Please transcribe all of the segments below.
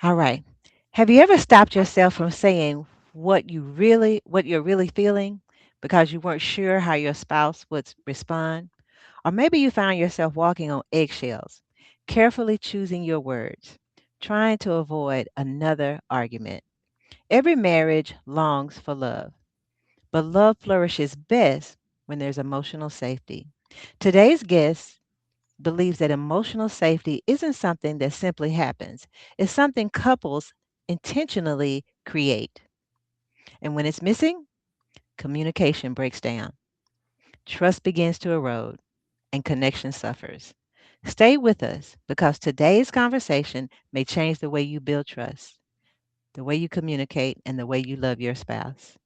All right. Have you ever stopped yourself from saying what you're really feeling because you weren't sure how your spouse would respond? Or maybe you found yourself walking on eggshells, carefully choosing your words, trying to avoid another argument. Every marriage longs for love, but love flourishes best when there's emotional safety. Today's guest believes that emotional safety isn't something that simply happens, it's something couples intentionally create. And when it's missing, communication breaks down, trust begins to erode, and connection suffers. Stay with us because today's conversation may change the way you build trust, the way you communicate, and the way you love your spouse.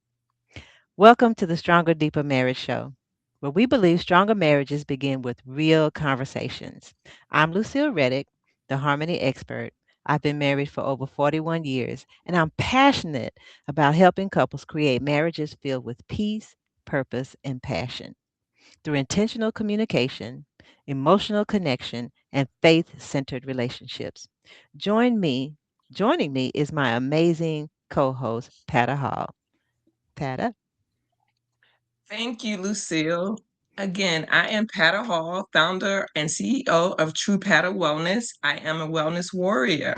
Welcome to the Stronger, Deeper Marriage Show, where we believe stronger marriages begin with real conversations. I'm Lucille Reddic, the harmony expert. I've been married for over 41 years, and I'm passionate about helping couples create marriages filled with peace, purpose, and passion through intentional communication, emotional connection, and faith centered relationships. Join me, Joining me is my amazing co host, Pata Hall. Pata? Thank you, Lucille. Again, I am Pata Hall, founder and CEO of True Pata Wellness. I am a wellness warrior.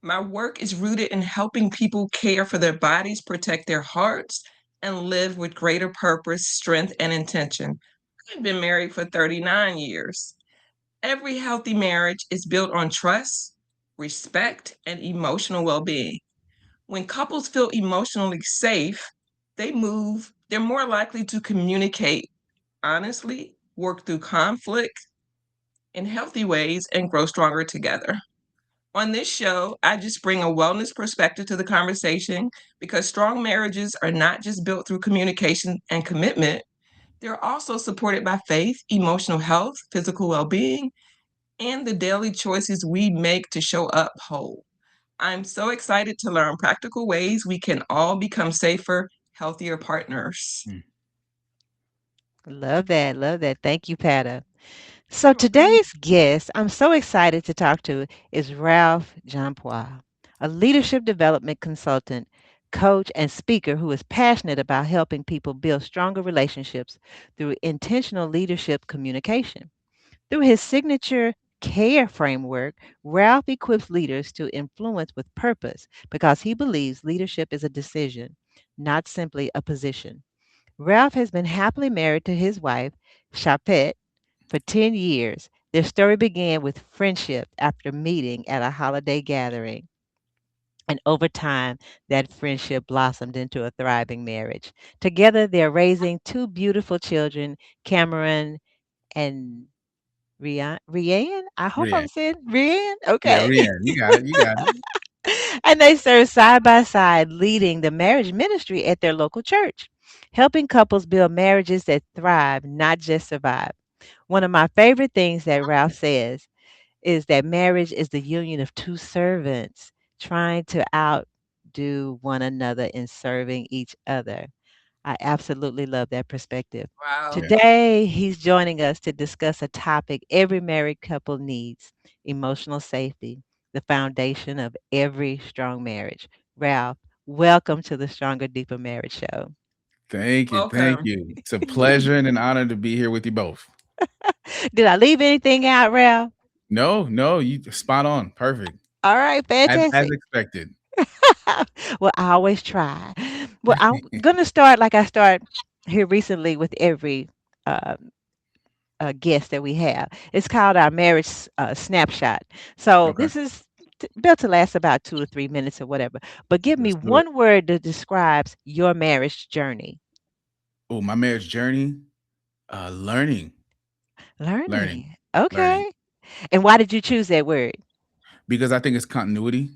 My work is rooted in helping people care for their bodies, protect their hearts, and live with greater purpose, strength, and intention. I've been married for 39 years. Every healthy marriage is built on trust, respect, and emotional well being. When couples feel emotionally safe, they're more likely to communicate honestly, work through conflict in healthy ways, and grow stronger together. On this show, I just bring a wellness perspective to the conversation because strong marriages are not just built through communication and commitment, they're also supported by faith, emotional health, physical well being, and the daily choices we make to show up whole. I'm so excited to learn practical ways we can all become safer, healthier partners. Mm. Love that. Love that. Thank you, Pata. So You're welcome. today's guest I'm so excited to talk to is Ralphe Jean-Poix, a leadership development consultant, coach, and speaker who is passionate about helping people build stronger relationships through intentional leadership communication. Through his signature CARE framework, Ralph equips leaders to influence with purpose because he believes leadership is a decision, not simply a position. Ralph has been happily married to his wife, Chapette, for 10 years. Their story began with friendship after meeting at a holiday gathering. And over time, that friendship blossomed into a thriving marriage. Together, they're raising two beautiful children, Cameron and Rianne. I hope I'm Rian. saying Rianne. Yeah, Okay. Rian. You got it. You got it. And they serve side by side, leading the marriage ministry at their local church, helping couples build marriages that thrive, not just survive. One of my favorite things that Ralph says is that marriage is the union of two servants trying to outdo one another in serving each other. I absolutely love that perspective. Wow. Yeah. Today, he's joining us to discuss a topic every married couple needs: emotional safety, the foundation of every strong marriage. Ralph, welcome to the Stronger, Deeper Marriage Show. Thank you. Thank Welcome. you. It's a pleasure and an honor to be here with you both. Did I leave anything out, Ralph? No, no, you spot on. Perfect. All right, As fantastic. expected. Well, I always try. Well, I'm going to start like I start here recently with every um, guest that we have. It's called our marriage snapshot. So Okay. this is built to last about 2 or 3 minutes or whatever. But give me Let's do it. one word that describes your marriage journey. Oh, my marriage journey. Learning. Learning. Learning. Learning. Okay. And why did you choose that word? Because I think it's continuity.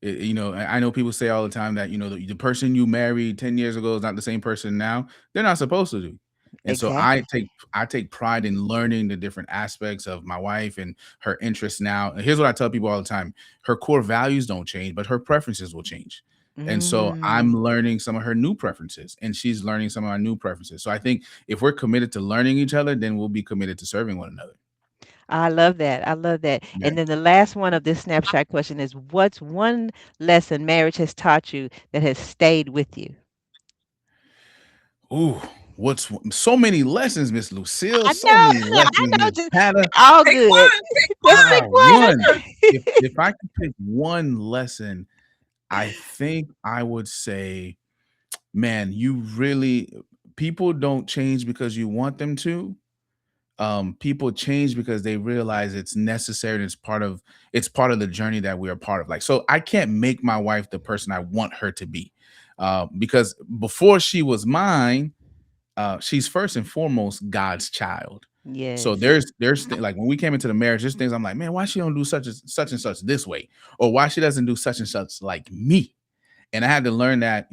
I know people say all the time that the person you married 10 years ago is not the same person now. They're not supposed to do. And so I Exactly. take pride in learning the different aspects of my wife and her interests now. And here's what I tell people all the time: her core values don't change, but her preferences will change. And so I'm Mm. learning some of her new preferences, and she's learning some of our new preferences. So I think if we're committed to learning each other, then we'll be committed to serving one another. I love that. I love that. Yeah. And then the last one of this snapshot question is, what's one lesson marriage has taught you that has stayed with you? Ooh, so many lessons, Miss Lucille? I So know, many I lessons, know, Miss just Pata. all Pick good. one. Pick Just one. pick One. one. If I could pick one lesson, I think I would say, man, you really people don't change because you want them to. People change because they realize it's necessary and it's part of the journey that we are part of. Like, so I can't make my wife the person I want her to be. Because before she was mine, she's first and foremost God's child. So Yes. like when we came into the marriage, there's things I'm like, man, why she don't do such and such this way, or why she doesn't do such and such like me. And I had to learn that,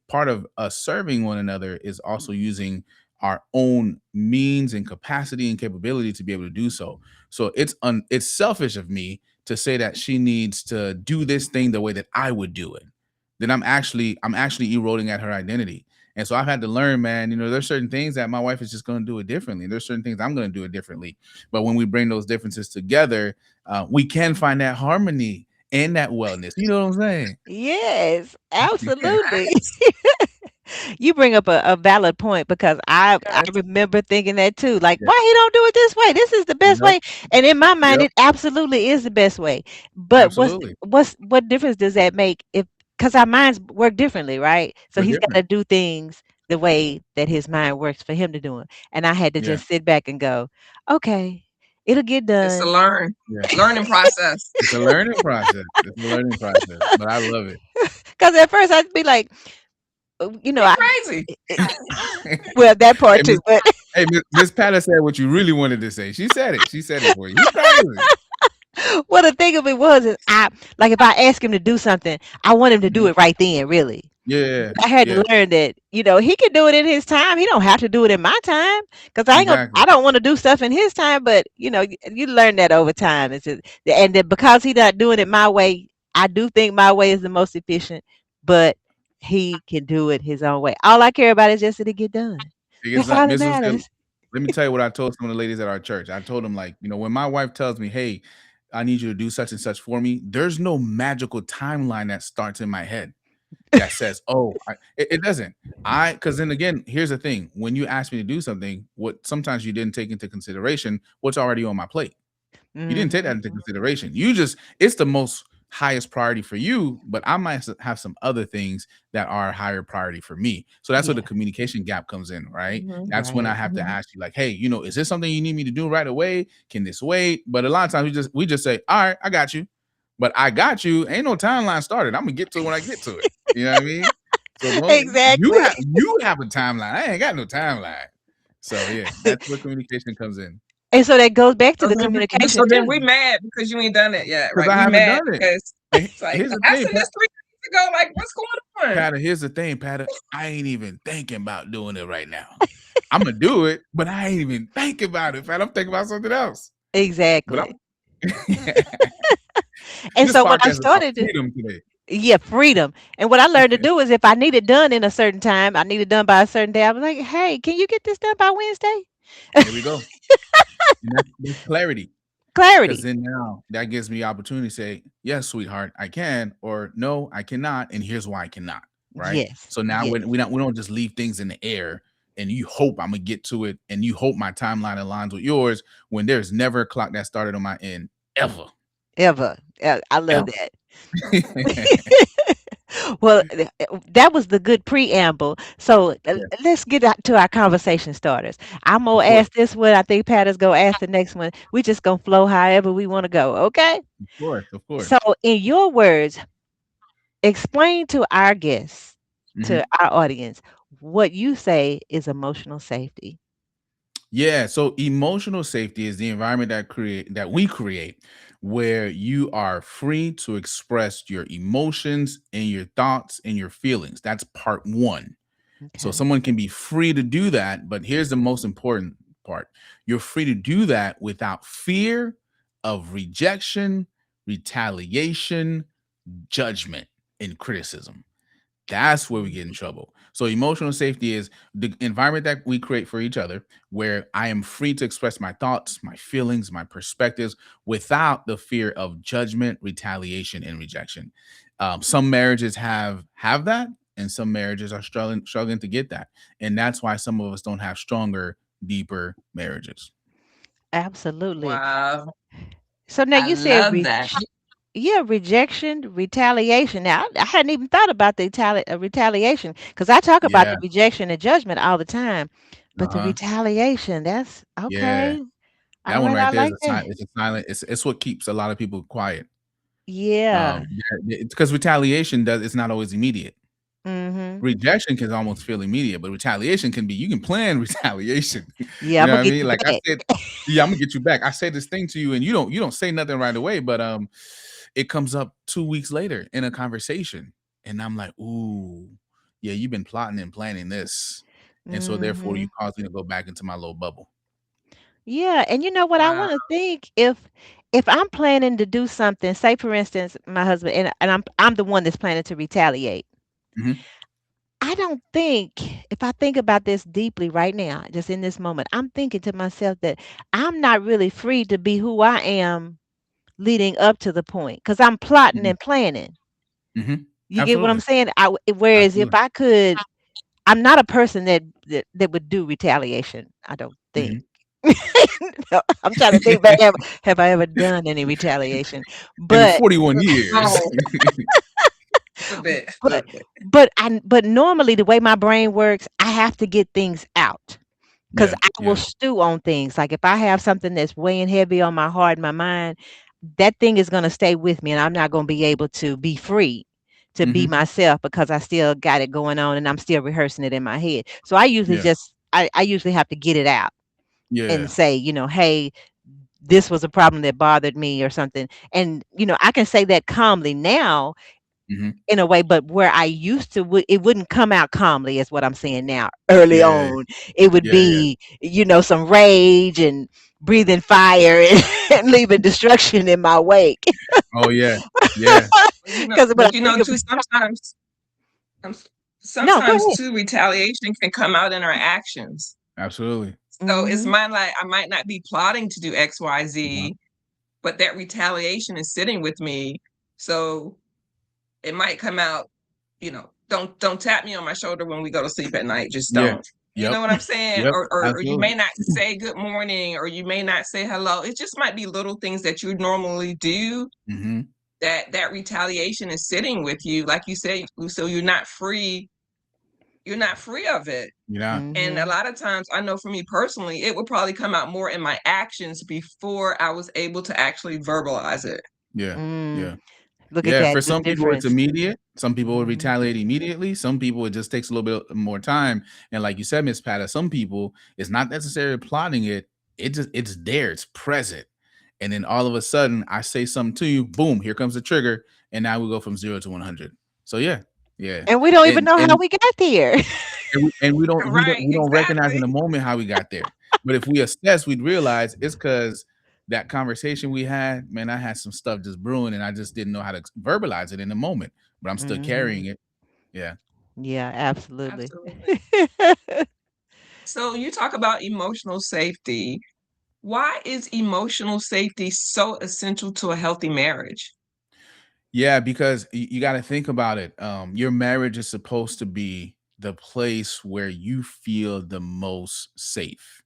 part of us serving one another is also using our own means and capacity and capability to be able to do so. So it's selfish of me to say that she needs to do this thing the way that I would do it. Then I'm actually eroding at her identity. And so I've had to learn, man, there's certain things that my wife is just going to do it differently. There's certain things I'm going to do it differently. But when we bring those differences together, we can find that harmony and that wellness. You know what I'm saying? Yes, absolutely. Nice. You bring up a valid point because I Yes. remember thinking that too. Like, Yeah. why he don't do it this way? This is the best Yep. way. And in my mind, Yep. it absolutely is the best way. But Absolutely. what difference does that make if because our minds work differently, right? So We're he's got different. to do things the way that his mind works for him to do it. And I had to Yeah. just sit back and go, okay, it'll get It's a done. Yeah. learning process. It's a learning process. It's a learning process. But I love it. Because at first I'd be like, You're I crazy. well that Hey, part Miss too, but Miss Patty said what you really wanted to say. She said it. She said it for you. You crazy. well, the thing of it was is I like if I ask him to do something, I want him to do Mhm. it right then, really. Yeah. I had to Yeah. learn that, he can do it in his time. He don't have to do it in my time because Exactly. I don't want to do stuff in his time. But you learn that over time. It's just, and then because he not doing it my way, I do think my way is the most efficient. But he can do it his own way. All I care about is just that it get done. It's That's not all that Miss Lucille. matters. Let me tell you what I told some of the ladies at our church. I told them, like, when my wife tells me, hey, I need you to do such and such for me, there's no magical timeline that starts in my head that says, "Oh, it doesn't." Because then again, here's the thing: when you ask me to do something, what sometimes you didn't take into consideration what's already on my plate. You didn't take that Hmm. into consideration. It's the most highest priority for you, but I might have some other things that are higher priority for me. So that's where the Yeah. communication gap comes in, right? Mhm. That's when I Right. have to ask you, like, hey, is this something you need me to do right away? Can this wait? But a lot of times we just say, all right, I got you. But I got you. Ain't no timeline started. I'm gonna get to it when I get to it. You know what I mean? So don't Exactly. you have a timeline. I ain't got no timeline. So yeah, that's where communication comes in. And so that goes back to So the then, communication so then too. we mad because you ain't done it yet, Because right? I We haven't mad done it. because And it's like here's the I thing, sent this 3 weeks ago. Like, what's going on? Patta, here's the thing, Patta. I ain't even thinking about doing it right now. I'm gonna do it, but I ain't even thinking about it, Pat. I'm thinking about something else. But Exactly. I'm And this so when I podcast is about started to freedom today. yeah, freedom. And what I learned to do is if I need it done in a certain time, I need it done by a certain day. I was like, hey, can you get this done by Wednesday? There we go. And that's clarity. Because Clarity. then now that gives me the opportunity to say, yes, sweetheart, I can, or no, I cannot, and here's why I cannot. Right. Yes. So now Yes. we don't just leave things in the air and you hope I'm gonna get to it and you hope my timeline aligns with yours when there's never a clock that started on my end ever. Ever. I love Ever. that. Well, that was the good preamble. So Yeah, let's get out to our conversation starters. I'm of gonna course. ask this one. I think Pat is gonna ask the next one. We just gonna flow however we want to go. Okay. Of course, of So, course. in your words, explain to our guests, Mhm. to our audience, what you say is emotional safety. Yeah, so emotional safety is the environment that we create where you are free to express your emotions and your thoughts and your feelings. That's part 1. So Okay. someone can be free to do that, but here's the most important part. You're free to do that without fear of rejection, retaliation, judgment, and criticism. That's where we Mm. get in trouble. So emotional safety is the environment that we create for each other, where I am free to express my thoughts, my feelings, my perspectives without the fear of judgment, retaliation, and rejection. Some marriages have that, and some marriages are struggling to get that, and that's why some of us don't have stronger, deeper marriages. Absolutely. Wow. So now I you said love that. yeah, rejection, retaliation. Now, I hadn't even thought about the retaliation because I talk about Yeah. the rejection and judgment all the time, Uh but the huh. retaliation, that's Yeah. okay. All That one right, I right there is like a that. silent. It's a silent. It's what keeps a lot of people quiet. Yeah. Because retaliation does. It's not always immediate. Mm-hmm. Rejection can almost feel immediate, but retaliation can be. You can plan retaliation. Yeah, You I'm know gonna what I get mean? you Like I back. said, yeah, I'm gonna get you back. I say this thing to you, and you don't say nothing right away, but it comes up 2 weeks later in a conversation, and I'm like, ooh, yeah, you've been plotting and planning this, and so therefore you Mm-hmm. cause me to go back into my little bubble. Yeah, and you know what? I Wow. want to think if I'm planning to do something, say for instance, my husband and I'm the one that's planning to retaliate. Hmm. I don't think, if I think about this deeply right now, just in this moment, I'm thinking to myself that I'm not really free to be who I am leading up to the point because I'm plotting Hmm. and planning. Hmm. You get what I'm Absolutely, saying? Whereas if absolutely. I could, I'm not a person that would do retaliation. I don't think. Hmm. No, I'm trying to think back. Have I ever done any retaliation? In But 41 years. Oh, a bit, a but little bit. but normally the way my brain works, I have to get things out. 'Cause Yeah, I will yeah. stew on things, like, if I have something that's weighing heavy on my heart and my mind, that thing is gonna stay with me, and I'm not gonna be able to be free to be Hmm. myself because I still got it going on and I'm still rehearsing it in my head. So I usually Yeah, just I usually have to get it out and yeah. say, "Hey, this was a problem that bothered me," or something, and, I can say that calmly now Hmm. in a way, but where I used to it wouldn't come out calmly is what I'm saying now. Early Yeah, on, it would yeah, yeah. be, some rage and breathing fire and, and leaving destruction in my wake. Oh yeah, yeah. Because when I But you think know, of too, um, no, go sometimes ahead. too, retaliation can come out in our actions. Absolutely. So it's Mhm. mine like I might not be plotting to do X, Y, Uh-huh. Z, but that retaliation is sitting with me. So it might come out, don't tap me on my shoulder when we go to sleep at night. Just Yeah. don't. You know Yep. what I'm saying? Yep. Or you Absolutely. may not say good morning, or you may not say hello. It just might be little things that you normally do Hmm. that retaliation is sitting with you. Like you say, Lucille, you're not free of it. You know. And a Mhm. lot of times, I know for me personally, it would probably come out more in my actions before I was able to actually verbalize it. Yeah. Mm. Yeah. Look at Yeah. that, For the some people, it's difference. immediate. Some people will Mhm. retaliate immediately. Some people, it just takes a little bit more time. And like you said, Miss Pata, some people, it's not necessarily plotting it. It's there. It's present. And then all of a sudden, I say something to you. Boom! Here comes the trigger, and now we go from 0 to 100. So yeah, yeah. And we don't even And know how and we got there. and we don't we don't Right, we don't recognize in exactly. the moment how we got there. But if we assess, we'd realize it's because that conversation we had, man, I had some stuff just brewing, and I just didn't know how to verbalize it in the moment. But I'm still carrying Mhm. it. Yeah. Yeah, absolutely. Absolutely. So you talk about emotional safety. Why is emotional safety so essential to a healthy marriage? Yeah, because you got to think about it. Your marriage is supposed to be the place where you feel the most safe.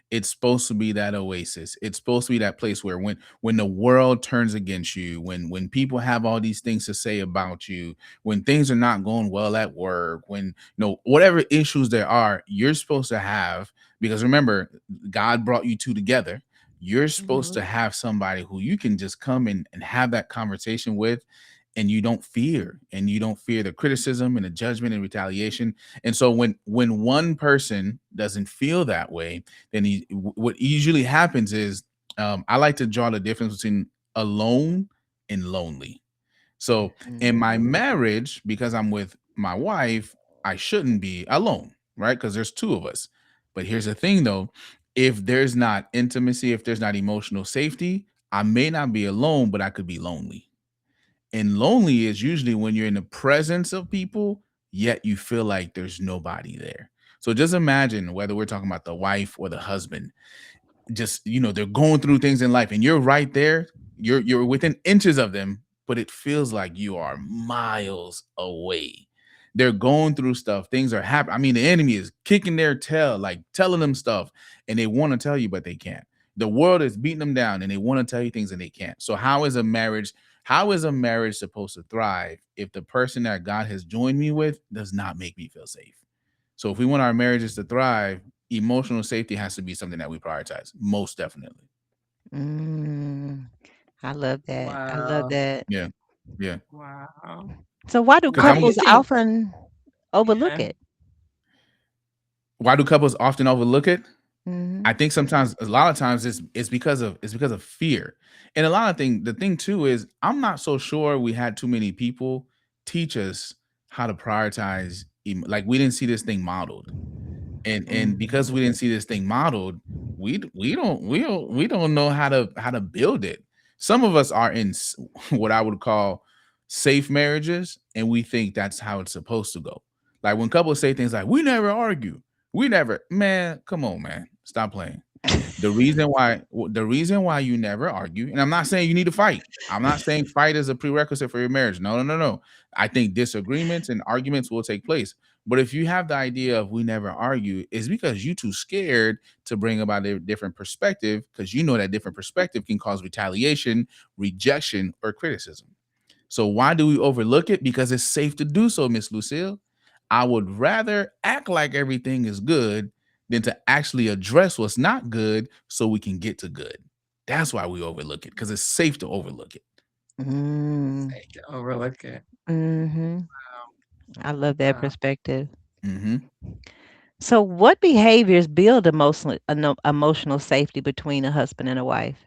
It's supposed to be that oasis. It's supposed to be that place where when the world turns against you, when people have all these things to say about you, when things are not going well at work, when whatever issues there are, you're supposed to have, because remember, God brought you two together. You're supposed to Mhm. have somebody who you can just come in and have that conversation with, and you don't fear the criticism and the judgment and retaliation. And so when one person doesn't feel that way, then what usually happens is, I like to draw the difference between alone and lonely. So in my Mhm. marriage, because I'm with my wife, I shouldn't be alone, right? Because there's two of us. But here's the thing though, if there's not intimacy, if there's not emotional safety, I may not be alone, but I could be lonely. And lonely is usually when you're in the presence of people, yet you feel like there's nobody there. So just imagine whether we're talking about the wife or the husband, just they're going through things in life and you're right there, you're within inches of them, but it feels like you are miles away. They're going through stuff, things are happening. I mean, the enemy is kicking their tail, like telling them stuff, and they want to tell you but they can't. The world is beating them down and they want to tell you things and they can't. So how is a marriage supposed to thrive if the person that God has joined me with does not make me feel safe? So if we want our marriages to thrive, emotional safety has to be something that we prioritize. Most definitely. Mm, I love that. I love Wow. that. Yeah. Yeah. Wow. So why do Because Why do you I'm couples think? often overlook Yeah. it? Why do couples often overlook it? Mhm. I think sometimes, a lot of times, it's because of fear, and a lot of thing. The thing too is, I'm not so sure we had too many people teach us how to prioritize. Like we didn't see this thing modeled, and because we Mhm. didn't see this thing modeled, we don't know how to build it. Some of us are in what I would call safe marriages, and we think that's how it's supposed to go. Like when couples say things like, "We never argue," we never, man, come on, man, stop playing. The reason why you never argue, and I'm not saying you need to fight. I'm not saying fight is a prerequisite for your marriage. No, no, no, no. I think disagreements and arguments will take place. But if you have the idea of we never argue, it's because you too scared to bring about a different perspective, because you know that different perspective can cause retaliation, rejection, or criticism. So why do we overlook it? Because it's safe to do so, Miss Lucille. I would rather act like everything is good than to actually address what's not good so we can get to good. That's why we overlook it, because it's safe to overlook it. Mm, Say to overlook it. mhm. I love that Wow. perspective. Hmm. So what behaviors build emotional safety between a husband and a wife?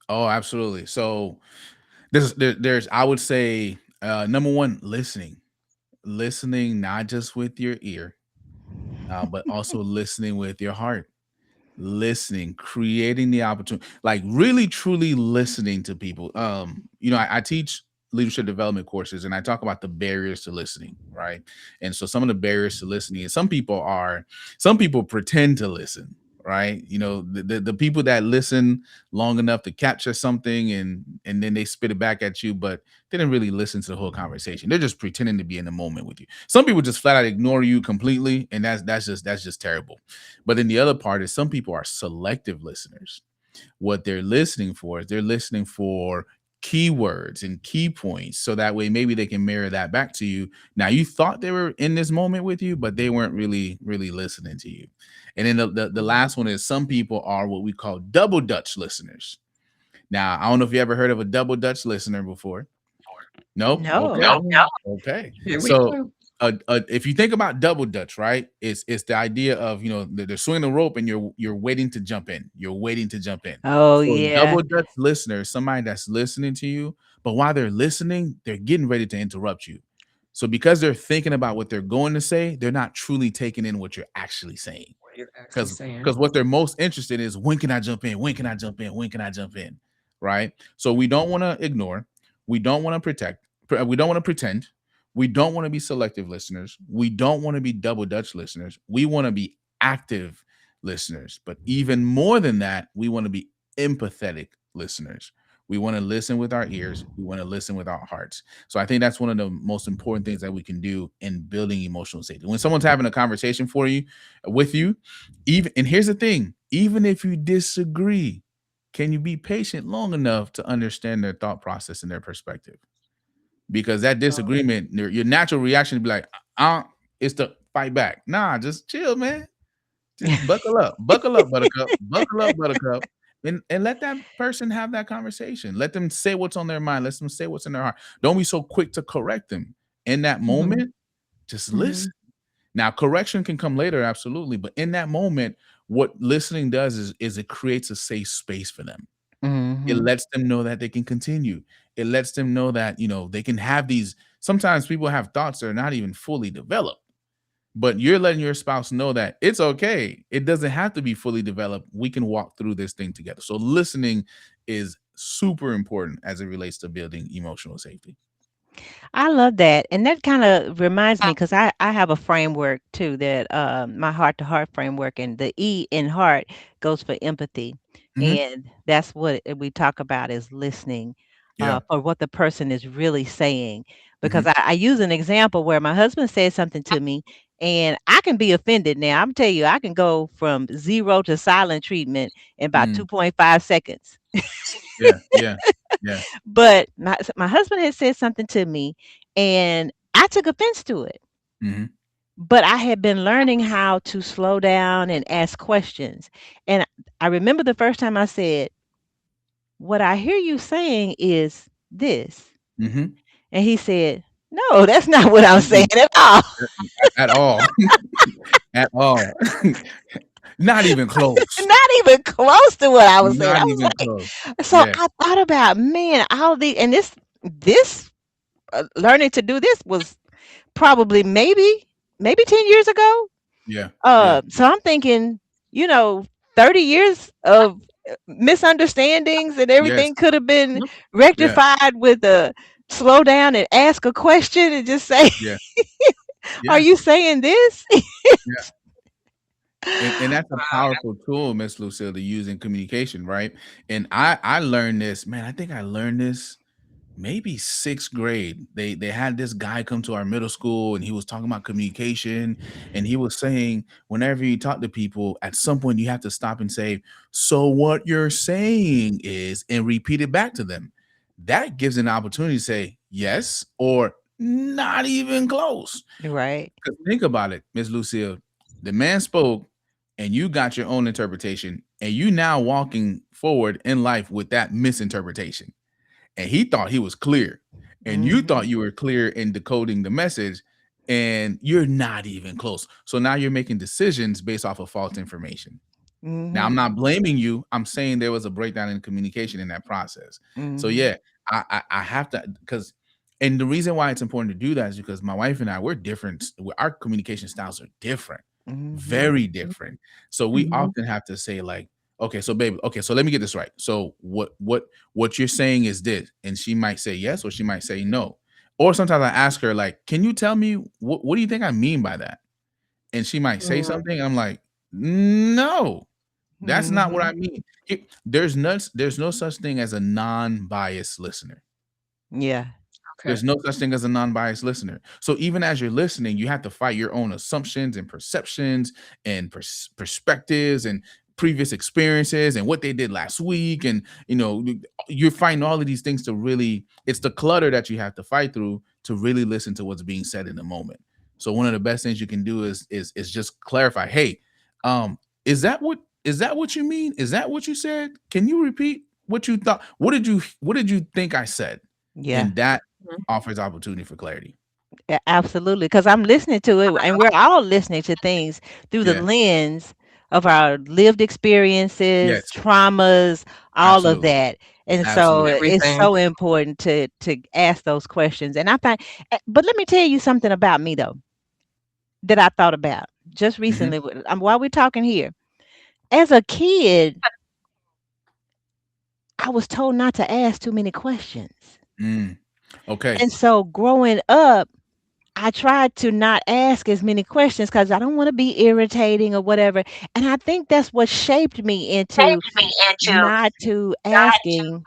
Oh, absolutely. So there's I would say, number one, listening not just with your ear, but also listening with your heart. Listening, creating the opportunity, like really truly listening to people. I teach leadership development courses and I talk about the barriers to listening, right? And so some of the barriers to listening, and some people pretend to listen, right? The people that listen long enough to capture something, and then they spit it back at you, but they didn't really listen to the whole conversation. They're just pretending to be in the moment with you. Some people just flat out ignore you completely, and that's just terrible. But then the other part is, some people are selective listeners. What they're listening for is, they're listening for keywords and key points, so that way maybe they can mirror that back to you. Now you thought they were in this moment with you, but they weren't really listening to you. And then the last one is, some people are what we call double Dutch listeners. Now I don't know if you ever heard of a double Dutch listener before. Nope. No. Okay. No. Okay. Here we So, go. if you think about double dutch, right? It's the idea of, they're swinging the rope and you're waiting to jump in. You're waiting to jump in. Oh, So, yeah. double dutch listener is somebody that's listening to you, but while they're listening, they're getting ready to interrupt you. So, because they're thinking about what they're going to say, they're not truly taking in what you're actually saying. What you're actually because saying. because what they're most interested in is, when can I jump in? When can I jump in? When can I jump in? Right. So we don't want to ignore. We don't want to protect. We don't want to pretend. We don't want to be selective listeners. We don't want to be double Dutch listeners. We want to be active listeners. But even more than that, we want to be empathetic listeners. We want to listen with our ears. We want to listen with our hearts. So I think that's one of the most important things that we can do in building emotional safety. When someone's having a conversation with you, even, and here's the thing, even if you disagree, can you be patient long enough to understand their thought process and their perspective? Because that Oh, disagreement, your natural reaction to be like, it's to fight back. Nah, just chill, man. Just buckle up, buttercup, buckle up, buttercup, and let that person have that conversation. Let them say what's on their mind. Let them say what's in their heart. Don't be so quick to correct them in that mhm. moment. Just listen. Mhm. Now, correction can come later, absolutely, but in that moment, what listening does is it creates a safe space for them. It Mhm. lets them know that they can continue. It lets them know that, they can have these. Sometimes people have thoughts that are not even fully developed, but you're letting your spouse know that it's okay. It doesn't have to be fully developed. We can walk through this thing together. So listening is super important as it relates to building emotional safety. I love that. And that kind of reminds me because I have a framework too that my heart to heart framework, and the E in heart goes for empathy. Hmm. And that's what we talk about is listening Yeah. for what the person is really saying. Because Hmm. I use an example where my husband said something to me and I can be offended now. I'm telling you, I can go from zero to silent treatment in about Mm. 2.5 seconds. Yeah. Yeah. Yeah. But my husband had said something to me, and I took offense to it. Hmm. But I had been learning how to slow down and ask questions. And I remember the first time I said, "What I hear you saying is this." Hmm. And he said, "No, that's not what I'm saying at all." At all. At all. Not even close. Not even close to what I was saying. Not I was even close. like, so Yeah. I thought about, man, all the, and this learning to do this was probably maybe 10 years ago. Yeah. Yeah. So I'm thinking, you know, 30 years of misunderstandings and Yes. everything could have been Mhm. Yeah. rectified with a slow down and ask a question and just say, Yeah. "Are Yeah. you saying this?" Yeah. And that's a Wow. powerful tool, Miss Lucille, to use in communication, right? And I learned this, man. I think I learned this maybe sixth grade. They had this guy come to our middle school, and he was talking about communication, and he was saying whenever you talk to people, at some point you have to stop and say, "So what you're saying is," and repeat it back to them. That gives an opportunity to say yes or not even close. Right. 'Cause think about it, Miss Lucille. The man spoke, and you got your own interpretation, and you now walking forward in life with that misinterpretation. And he thought he was clear, and you thought Mhm. you were clear in decoding the message, and you're not even close. So now you're making decisions based off of false information. Now, I'm Mhm. not blaming you. I'm saying there was a breakdown in communication in that process. So Mhm. yeah, I have to, because, and the reason why it's important to do that is because my wife and I, we're different. Our communication styles are different, Mhm. very different. So we Mhm. often have to say like, okay, so baby, okay, so let me get this right. So what you're saying is this, and she might say yes or she might say no. Or sometimes I ask her like, can you tell me what do you think I mean by that? And she might say Mhm. something. I'm like, no, that's not what I Mhm. mean. There's no such thing as a non-biased listener. Yeah. Okay. There's no such thing as a non-biased listener. So even as you're listening, you have to fight your own assumptions and perceptions and perspectives and previous experiences and what they did last week. And you're fighting all of these things to really, it's the clutter that you have to fight through to really listen to what's being said in the moment. So one of the best things you can do is just clarify, hey, um, is that what you mean? Is that what you said? Can you repeat what you thought? What did you think I said? Yeah. And that Mhm. offers opportunity for clarity. Absolutely, because I'm listening to it, and we're all listening to things through the Yeah. lens of our lived experiences, Yes. traumas, all of Absolutely. that. And so Absolutely. it's Everything. so important to ask those questions. And I find, but let me tell you something about me though that I thought about just Mhm. recently while we're talking here. As a kid, I was told not to ask too many questions, Mm. Okay. and so growing up, I tried to not ask as many questions because I don't want to be irritating or whatever. And I think that's what shaped me into Shaped me into not to not asking.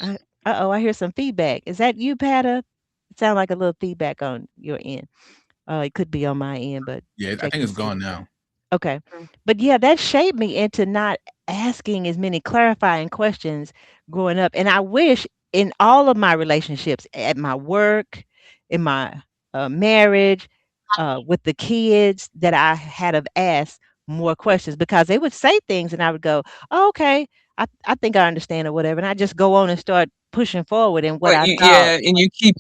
Uh oh, I hear some feedback. Is that you, Pata? It sound like a little feedback on your end. It could be on my end, but Yeah, I check think and it's see. gone now. Okay. to. But yeah, that shaped me into not asking as many clarifying questions growing up. And I wish in all of my relationships, at my work, in my marriage, with the kids, that I had have asked more questions because they would say things and I would go, oh, okay, I think I understand or whatever. And I just go on and start pushing forward in what But I you, thought. yeah, and you keep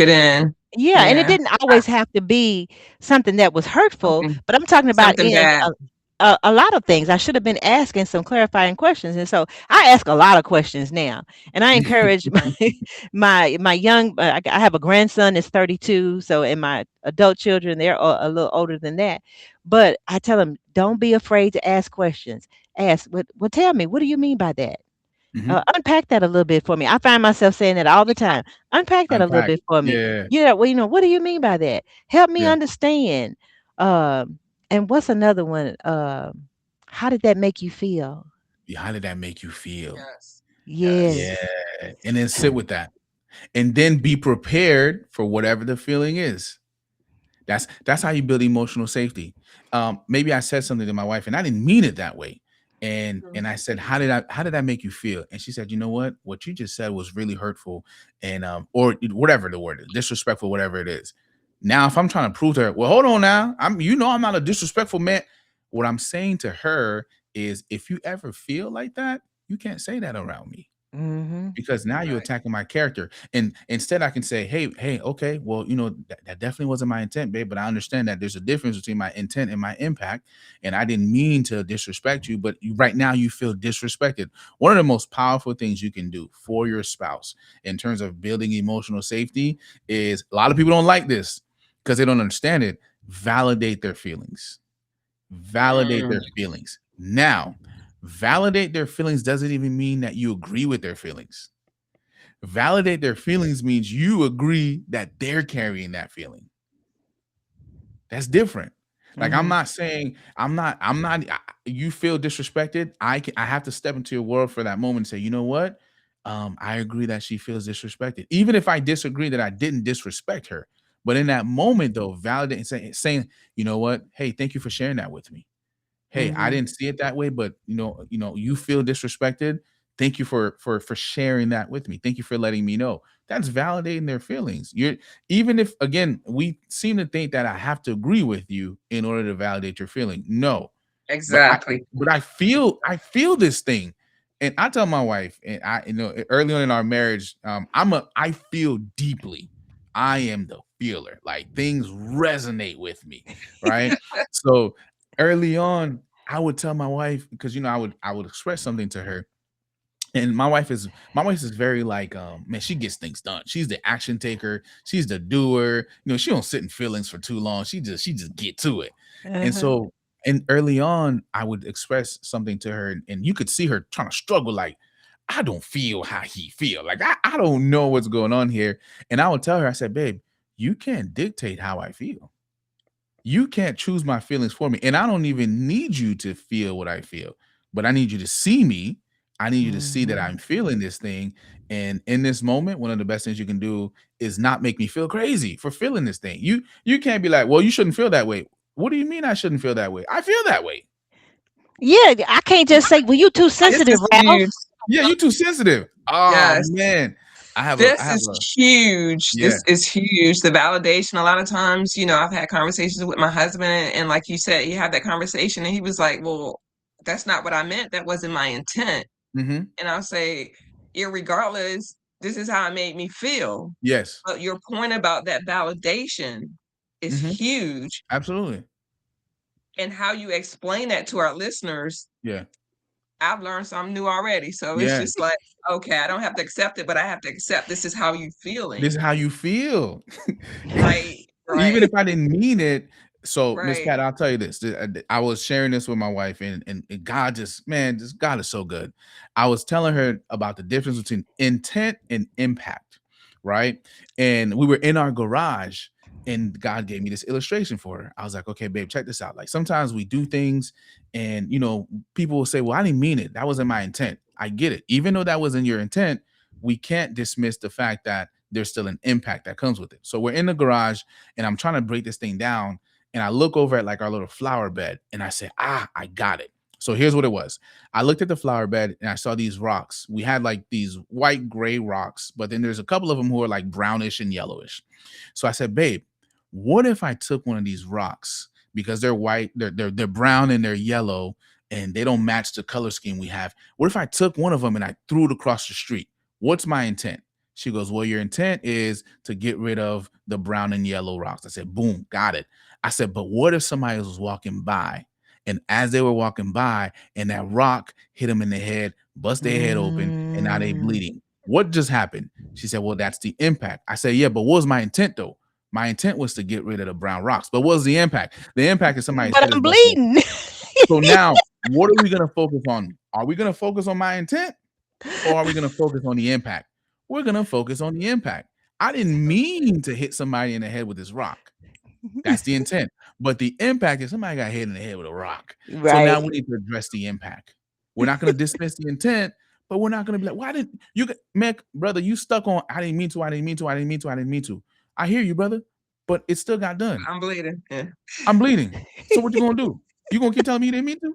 it in. Yeah, and it Yeah. didn't Uh, always have to be something that was hurtful, something but I'm talking about something in bad. a lot of things. I should have been asking some clarifying questions, and so I ask a lot of questions now. And I encourage Mhm. my young. I have a grandson that's 32, so and my adult children they're a little older than that. But I tell them, don't be afraid to ask questions. Ask, well, tell me, what do you mean by that? Hmm. Unpack that a little bit for me. I find myself saying that all the time. Unpack that a little Unpack. bit for me. Yeah. Yeah, well, what do you mean by that? Help me Yeah. understand. And what's another one? How did that make you feel? Yeah, how did that make you feel? Yes. Yes. Yeah. Yes. And then sit with that. And then be prepared for whatever the feeling is. That's how you build emotional safety. Maybe I said something to my wife and I didn't mean it that way. And I said, how did that make you feel? And she said, you know what you just said was really hurtful, and or whatever the word is, disrespectful, whatever it is. Now, if I'm trying to prove to her, well, hold on now, I'm not a disrespectful man. What I'm saying to her is, if you ever feel like that, you can't say that around me, Mm-hmm. because now you're Right. attacking my character. And instead I can say, hey, okay, well, that definitely wasn't my intent, babe, but I understand that there's a difference between my intent and my impact, and I didn't mean to disrespect you, but right now you feel disrespected. One of the most powerful things you can do for your spouse in terms of building emotional safety is, a lot of people don't like this because they don't understand it, validate their feelings. Validate Mm, their feelings. Now, validate their feelings doesn't even mean that you agree with their feelings. Validate their feelings means you agree that they're carrying that feeling. That's different. Like, I'm Mm-hmm. not saying, you feel disrespected. I have to step into your world for that moment and say, you know what? I agree that she feels disrespected. Even if I disagree that I didn't disrespect her. But in that moment, though, validate and saying, you know what? Hey, thank you for sharing that with me. Hey, I Mm-hmm. didn't see it that way, but you feel disrespected. Thank you for sharing that with me. Thank you for letting me know. That's validating their feelings. You're Even if, again, we seem to think that I have to agree with you in order to validate your feeling. No, but I exactly. but I feel this thing. And I tell my wife, and early on in our marriage, I feel deeply. I am the feeler. Like, things resonate with me, right? So early on, I would tell my wife, because I would express something to her, and my wife is very like, man, she gets things done. She's the action taker. She's the doer. She don't sit in feelings for too long. She just get to it. And Uh-huh. so, and early on, I would express something to her, and you could see her trying to struggle, like, I don't feel how he feel. Like, I don't know what's going on here. And I would tell her, I said, babe, you can't dictate how I feel. You can't choose my feelings for me. And I don't even need you to feel what I feel, but I need you to see me. I need you to see that Mm-hmm. I'm feeling this thing. And in this moment, one of the best things you can do is not make me feel crazy for feeling this thing. You can't be like, well, you shouldn't feel that way. What do you mean I shouldn't feel that way? I feel that way. Yeah, I can't just say, well, you too This sensitive, is huge. Ralph. Yeah, you too sensitive. Oh Yes. man. I This have is a huge. Yeah. This is huge. The validation. A lot of times, I've had conversations with my husband, and like you said, you had that conversation, and he was like, "Well, that's not what I meant. That wasn't my intent." Hmm. And I'll say, irregardless, this is how it made me feel. Yes. But your point about that validation is Hmm. huge, Absolutely. and how you explain that to our listeners. Yeah. I've learned something new already. So it's Yeah. just like, okay, I don't have to accept it, but I have to accept this is how you This is feeling. how you feel. Right, Even right, if I didn't mean it. So, Miss right. Pat, I'll tell you this. I was sharing this with my wife, and God God is so good. I was telling her about the difference between intent and impact, right? And we were in our garage, and God gave me this illustration for her. I was like, okay, babe, check this out. Like, sometimes we do things, and people will say, well, I didn't mean it. That wasn't my intent. I get it. Even though that wasn't your intent, we can't dismiss the fact that there's still an impact that comes with it. So we're in the garage, and I'm trying to break this thing down, and I look over at, like, our little flower bed, and I say, I got it. So here's what it was. I looked at the flower bed, and I saw these rocks. We had, like, these white gray rocks, but then there's a couple of them who are like brownish and yellowish. So I said, babe, what if I took one of these rocks, because they're white, they're brown and they're yellow, and they don't match the color scheme we have. What if I took one of them and I threw it across the street? What's my intent? She goes, well, your intent is to get rid of the brown and yellow rocks. I said, boom, got it. I said, but what if somebody was walking by, and as they were walking by, and that rock hit them in the head, bust their head open, and now they Mm. bleeding? What just happened? She said, well, that's the impact. I said, yeah, but what was my intent though? My intent was to get rid of the brown rocks. But what was the impact? The impact is somebody's But head is I'm busted. bleeding. So now, what are we going to focus on? Are we going to focus on my intent? or are we going to focus on the impact? We're going to focus on the impact. I didn't mean to hit somebody in the head with this rock. That's the intent. But the impact is somebody got hit in the head with a rock. So now Right. we need to address the impact. We're not going to dismiss the intent, but we're not going to be like, why didn't you get, Mick, brother, you stuck on, I didn't mean to, I didn't mean to, I didn't mean to, I didn't mean to. I hear you, brother, but it still got done. I'm bleeding. Yeah. I'm bleeding. So what you going to do? You going to keep telling me you didn't mean to?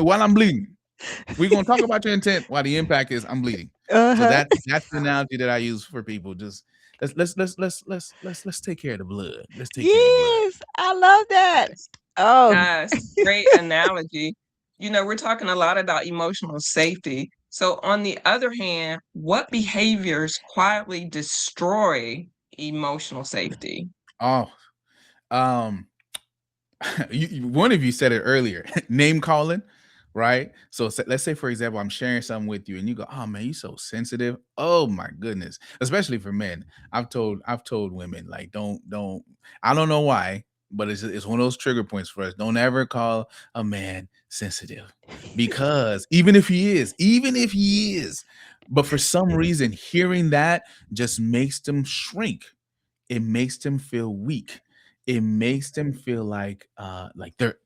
While I'm bleeding. We're gonna talk about your intent while the impact is I'm bleeding. So Uh-huh. that's the analogy that I use for people. Just let's take care of the blood. Let's take care of the blood. Yes, I love that. Yes. Oh. Yes. Great analogy. We're talking a lot about emotional safety. So, on the other hand, what behaviors quietly destroy emotional safety? Oh, um, one of you said it earlier. Name calling, right? So let's say, for example, I'm sharing something with you, and you go, "Oh man, you so sensitive." Oh my goodness, especially for men. I've told women like, don't. I don't know why, but it's one of those trigger points for us. Don't ever call a man sensitive, because even if he is, but for some reason, hearing that just makes them shrink. It makes them feel weak. It makes them feel like they're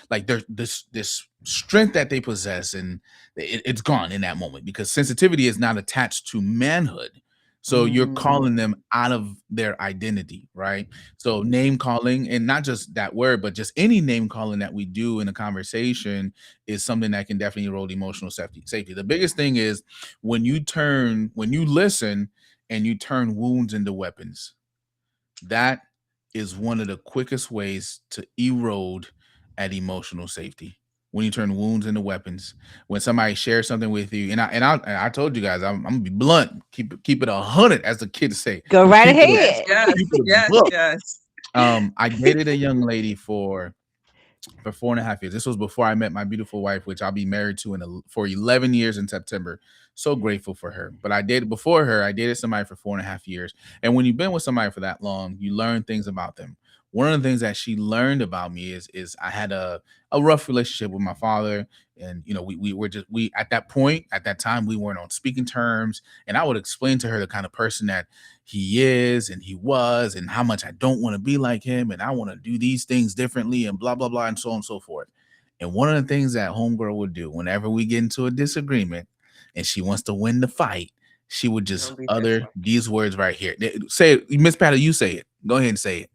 like they're this strength that they possess, and it's gone in that moment because sensitivity is not attached to manhood. So you're Mm, calling them out of their identity, right? So name calling, and not just that word, but just any name calling that we do in a conversation is something that can definitely erode emotional safety. The biggest thing is when you listen and you turn wounds into weapons. That is one of the quickest ways to erode at emotional safety. When you turn wounds into weapons, when somebody shares something with you, and I told you guys, I'm gonna be blunt, keep it 100, as the kids say, go right keep it a, Yes, ahead. yes, keep it a yes, book. yes. I dated a young lady for 4.5 years. This was before I met my beautiful wife, which I'll be married to for 11 years in September. So grateful for her. But I dated before her. I dated somebody for 4.5 years. And when you've been with somebody for that long, you learn things about them. One of the things that she learned about me is I had a rough relationship with my father, and we were just we at that point at that time we weren't on speaking terms, and I would explain to her the kind of person that he is and he was, and how much I don't want to be like him, and I want to do these things differently, and blah blah blah, and so on and so forth. And one of the things that homegirl would do whenever we get into a disagreement and she wants to win the fight, she would just Don't be just utter like these words right here. Say it, Miss Patty, you say it. Go ahead and say it.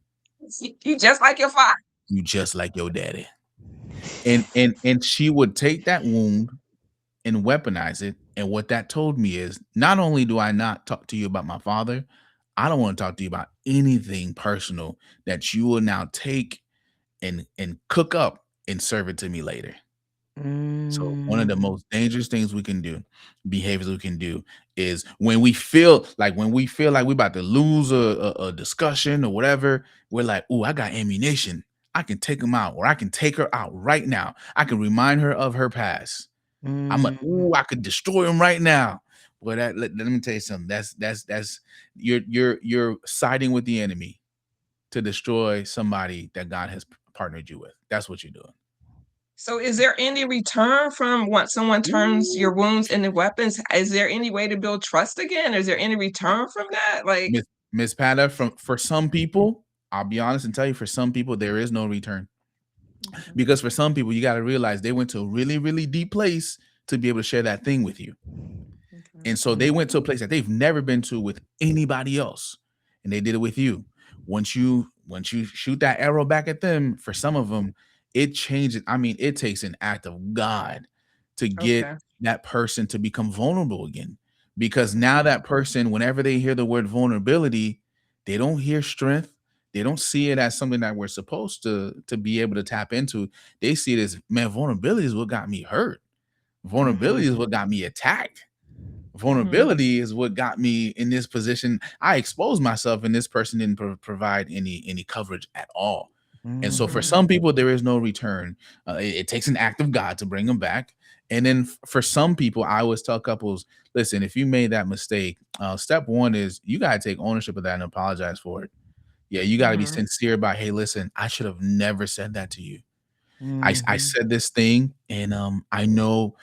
you just like your father. You just like your daddy. And she would take that wound and weaponize it. And what that told me is, not only do I not talk to you about my father, I don't want to talk to you about anything personal that you will now take and cook up and serve it to me later. So one of the Mm, most dangerous things we can do, behaviors we can do, is when we feel like we're about to lose a discussion or whatever, we're like, "Oh, I got ammunition. I can take him out, or I can take her out right now. I can remind her of her past. mm, I could destroy him right now." Well, let me tell you something. That's you're siding with the enemy to destroy somebody that God has partnered you with. That's what you're doing. So, is there any return from once someone turns Ooh. your wounds into weapons? Is there any way to build trust again? Is there any return from that? Like, Miss Pata, for some people, I'll be honest and tell you, for some people there is no return, okay, because for some people you got to realize they went to a really really deep place to be able to share that thing with you. okay, And so they went to a place that they've never been to with anybody else, and they did it with you. Once you shoot that arrow back at them, for some of them, it changes. I mean, it takes an act of God to get okay, that person to become vulnerable again. Because now that person, whenever they hear the word vulnerability, they don't hear strength. They don't see it as something that we're supposed to be able to tap into. They see it as, man, vulnerability is what got me hurt. mhm, Vulnerability is what got me attacked. hmm, Vulnerability is what got me in this position. I exposed myself, and this person didn't provide any coverage at all. And so for mhm, hmm, some people there is no return. It takes an act of God to bring them back. And then for some people, I always tell couples, listen, if you made that mistake, step one is you got to take ownership of that and apologize for it. Yeah, you got to be hmm, sincere about, hey, listen, I should have never said that to you. I Mhm. said this thing, and I know,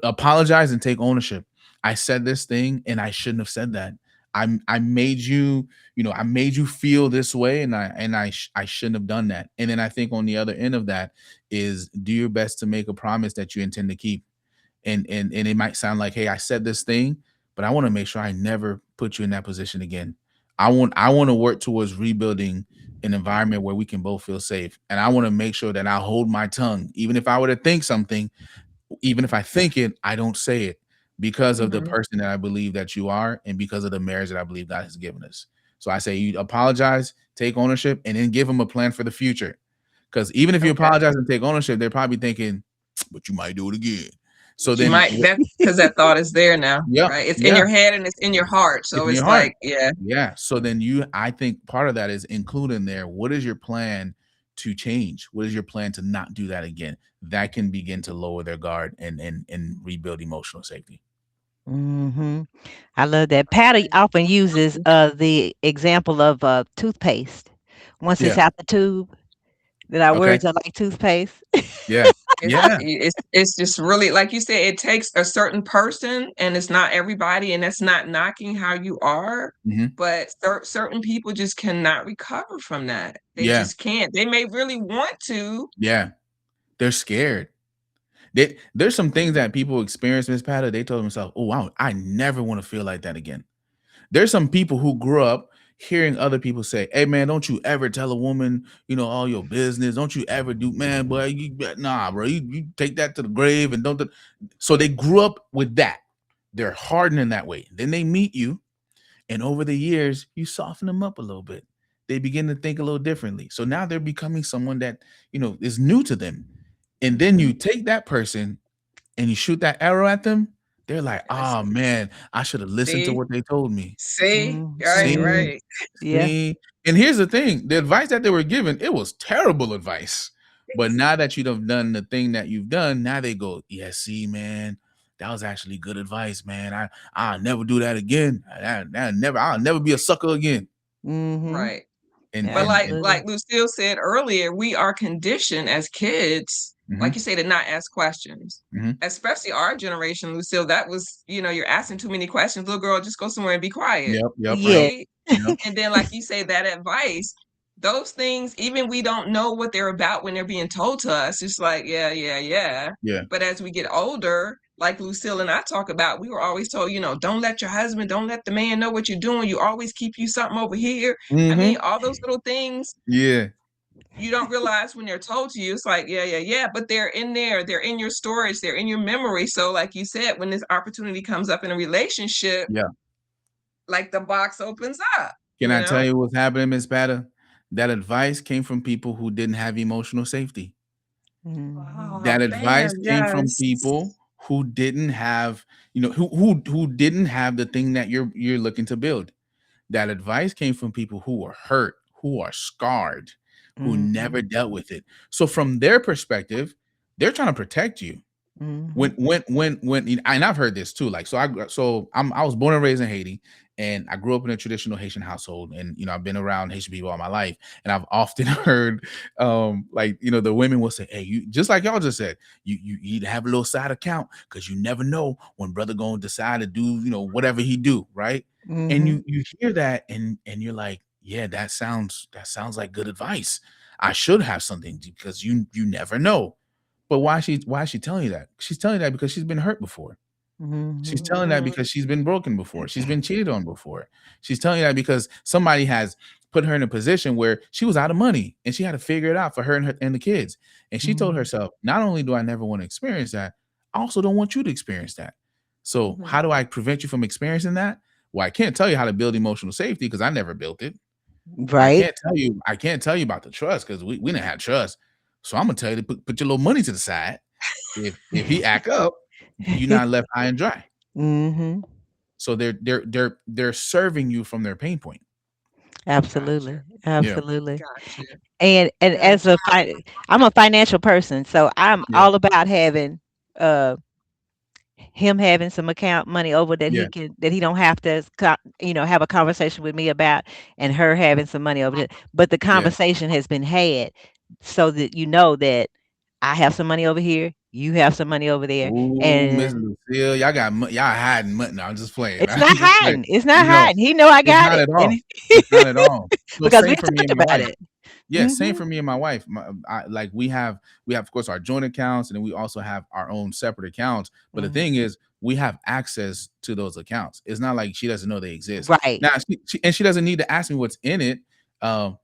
apologize and take ownership. I said this thing and I shouldn't have said that. I made you, I made you feel this way, and I shouldn't have done that. And then I think on the other end of that is do your best to make a promise that you intend to keep. And it might sound like, hey, I said this thing, but I want to make sure I never put you in that position again. I want to work towards rebuilding an environment where we can both feel safe. And I want to make sure that I hold my tongue. Even if I were to think something, even if I think it, I don't say it because of the Mhm. person that I believe that you are and because of the marriage that I believe God has given us. So I say you apologize, take ownership, and then give them a plan for the future. Because even if you Okay. apologize and take ownership, they're probably thinking, but you might do it again. So But you then, might that because that thought is there now, yeah, right? It's in yeah, your head and it's in your heart. it's So in your it's heart. like, yeah, Yeah. So then I think part of that is including there. What is your plan to change? What is your plan to not do that again? That can begin to lower their guard and rebuild emotional safety. Mhm. I love that. Patty often uses the example of toothpaste. Once it's Yeah. out the tube, that our Okay. words are like toothpaste. Yeah. it's Yeah. it's just really like you said, it takes a certain person, and it's not everybody, and that's not knocking how you are, Hmm. but certain people just cannot recover from that. They Yeah. just can't. They may really want to. Yeah. They're scared. There's some things that people experience, Miss Patta. They told themselves, "Oh, wow, I never want to feel like that again." There's some people who grew up hearing other people say, "Hey, man, don't you ever tell a woman, all your business. Don't you ever do, man, boy, nah, bro, you take that to the grave and don't." So they grew up with that. They're hardened in that way. Then they meet you, and over the years, you soften them up a little bit. They begin to think a little differently. So now they're becoming someone that is new to them. And then Mhm. you take that person and you shoot that arrow at them, they're like, Yes. "Oh man, I should have listened to See, what they told me." see, Mm, right, See, mhm. right. Yeah. see, and here's the thing: the advice that they were given, it was terrible advice. But now that you've done the thing that you've done, now they go, "Yeah, see, man, that was actually good advice, man. I'll never do that again. I'll never be a sucker again." Mhm. Right. And But and like and Absolutely. like Lucille said earlier, we are conditioned as kids, like mhm, you say, to not ask questions. mhm. Especially our generation, Lucille, that was, you're asking too many questions. Little girl, just go somewhere and be quiet, Yep, yep, yep, Yeah. right? yep. And then, like you say, that advice, those things, even we don't know what they're about when they're being told to us. It's like, yeah, yeah, yeah. Yeah. But as we get older, like Lucille and I talk about, we were always told, don't let your husband, don't let the man know what you're doing. You always keep you something over here. I mean, Mhm. all those little things Yeah. you don't realize when they're told to you. It's like, yeah, yeah, yeah. But they're in there, they're in your storage, they're in your memory. So, like you said, when this opportunity comes up in a relationship, Yeah. like the box opens up, Can you I tell know? you what's happening, Miss Batter? That advice came from people who didn't have emotional safety. Mhm. Oh, That advice bam, came from yes. people who didn't have, who didn't have the thing that you're looking to build. That advice came from people who were hurt, who are scarred, who never Mhm. dealt with it. So from their perspective, they're trying to protect you. Mhm. And I've heard this too. Like, I was born and raised in Haiti, and I grew up in a traditional Haitian household, and I've been around Haitian people all my life, and I've often heard, like, the women will say, "Hey, you just like y'all just said, you need to have a little side account because you never know when brother gonna decide to do whatever he do, right?" And Mhm. you hear that, and you're like, "Yeah, that sounds like good advice. I should have something because you never know." But why is she telling you that? She's telling you that because she's been hurt before. She's Mhm. telling that Mhm. because she's been broken before. She's been cheated on before. She's telling you that because somebody has put her in a position where she was out of money and she had to figure it out for her and the kids. And she told Mhm. herself, not only do I never want to experience that, I also don't want you to experience that. So Mhm. how do I prevent you from experiencing that? Well, I can't tell you how to build emotional safety because I never built it. Right. I can't tell you about the trust because we didn't have trust. So I'm gonna tell you to put your little money to the side. If he act up, you're not left high and dry. Mhm. So they're serving you from their pain point. Gotcha. Absolutely. Yeah. Absolutely. Gotcha. And as Gotcha. I'm a financial person, so I'm Yeah. all about having uh him having some account money over Yeah. that he don't have to have a conversation with me about, and her having some money over it, but the Yeah. conversation has been had. so that you know that I have some money over here, you have some money over there, Ooh, Miss and Lucille, y'all hiding money. No, I'm just playing. it's I'm not just playing. hiding. It's not You know, hiding. He know I it's got not it, at and all. It's not at all. So because we same for me talked and my about wife. it. Yeah, same Mhm. for me and my wife. Like we have of course our joint accounts, and then we also have our own separate accounts. But the Mhm. thing is, we have access to those accounts. It's not like she doesn't know they exist. Right. Now, she doesn't need to ask me what's in it,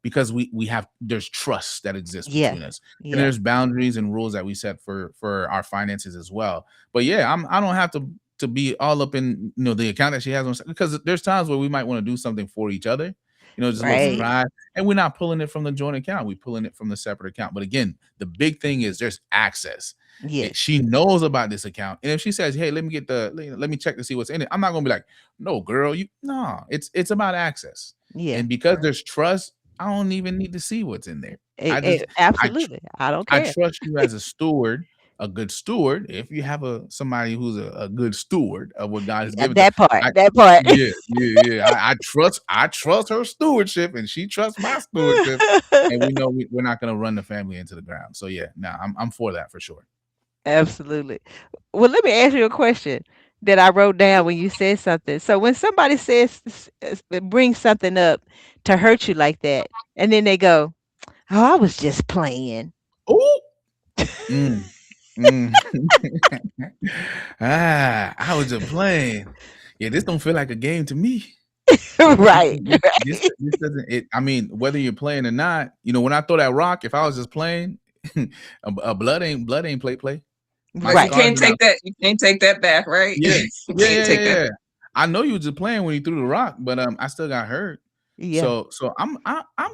because we have there's trust that exists Yes. between us, and Yeah. there's boundaries and rules that we set for our finances as well. But yeah, I don't have to be all up in the account that she has on, because there's times where we might want to do something for each other, just a little Mhm. Right. surprise, and we're not pulling it from the joint account. We're pulling it from the separate account. But again, the big thing is there's access. Yes. She knows about this account, and if she says, "Hey, let me check to see what's in it," I'm not gonna be like, "No, girl, you no." It's about access, Yeah. and because there's trust, I don't even need to see what's in there. I Absolutely. I don't I care. trust you as a steward, a good steward. If you have somebody who's a good steward of what God has Yeah, given to, that part. I That part. yeah, yeah, yeah. I trust her stewardship, and she trusts my stewardship, and we know we're not gonna run the family into the ground. So yeah, no, I'm for that for sure. Absolutely. Well, let me ask you a question that I wrote down when you said something. So when somebody brings something up to hurt you like that, and then they go, "Oh, I was just playing." Oh, mm, mm. I was just playing. Yeah, this don't feel like a game to me. Right. This doesn't. I mean, whether you're playing or not, when I throw that rock, if I was just playing, a blood ain't play. My Right. You Right. scars can't are not. take that. You can't take that back, right? Yeah, You yeah, can't yeah, take yeah, that. yeah. I know you was just playing when you threw the rock, but I still got hurt. Yeah. So I'm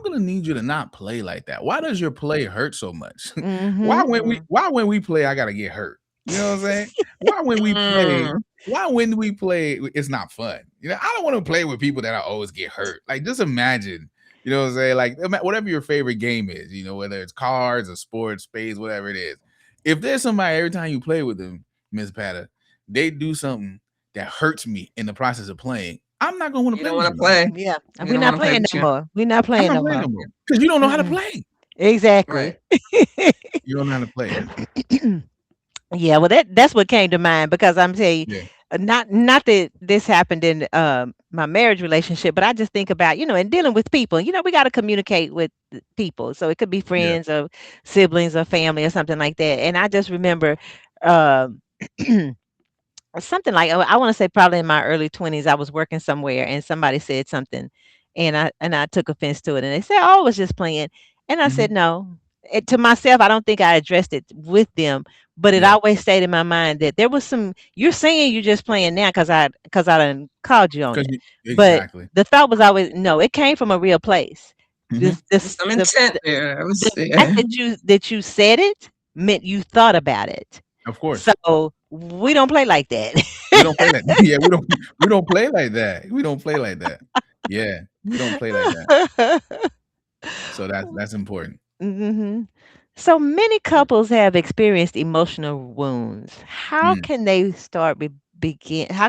gonna need you to not play like that. Why does your play hurt so much? Why Mhm. when we play, I gotta get hurt? You know what I'm saying? Why when we play, Mm. why when we play, it's not fun? I don't want to play with people that I always get hurt. Like, just imagine, what I'm saying? Like, whatever your favorite game is, whether it's cards or sports, spades, whatever it is. If there's somebody every time you play with them, Miss Patta, they do something that hurts me in the process of playing, I'm not gonna want to You play don't with want you to no more. play. Yeah. And You we're don't not want to play playing with no you. more. We're not I'm playing not no playing more. no more because you don't know how to Mm-mm. play. Right. Exactly. You don't know how to play. Yeah, well, that's what came to mind because I'm saying, Yeah. not that this happened in my marriage relationship, but I just think about, in dealing with people. We got to communicate with people, so it could be Yeah. friends or siblings or family or something like that. And I just remember, um, something like, I want to say probably in my early 20s, I was working somewhere and somebody said something, and I took offense to it, and they said, "Oh, I was just playing," and I said, Mhm. "No." To myself, I don't think I addressed it with them, but it Yeah. always stayed in my mind that there was some. You're saying you're just playing now because I done called you on Because it, you but exactly. the thought was always no. It came from a real place. Mhm. This There's this some intent there. I the was, fact yeah. that you said it meant you thought about it. Of course. So we don't play like that. We don't play that. Yeah, we don't play like that. We don't play like that. Yeah, we don't play like that. So that's important. Mhm. So many couples have experienced emotional wounds. Mm, How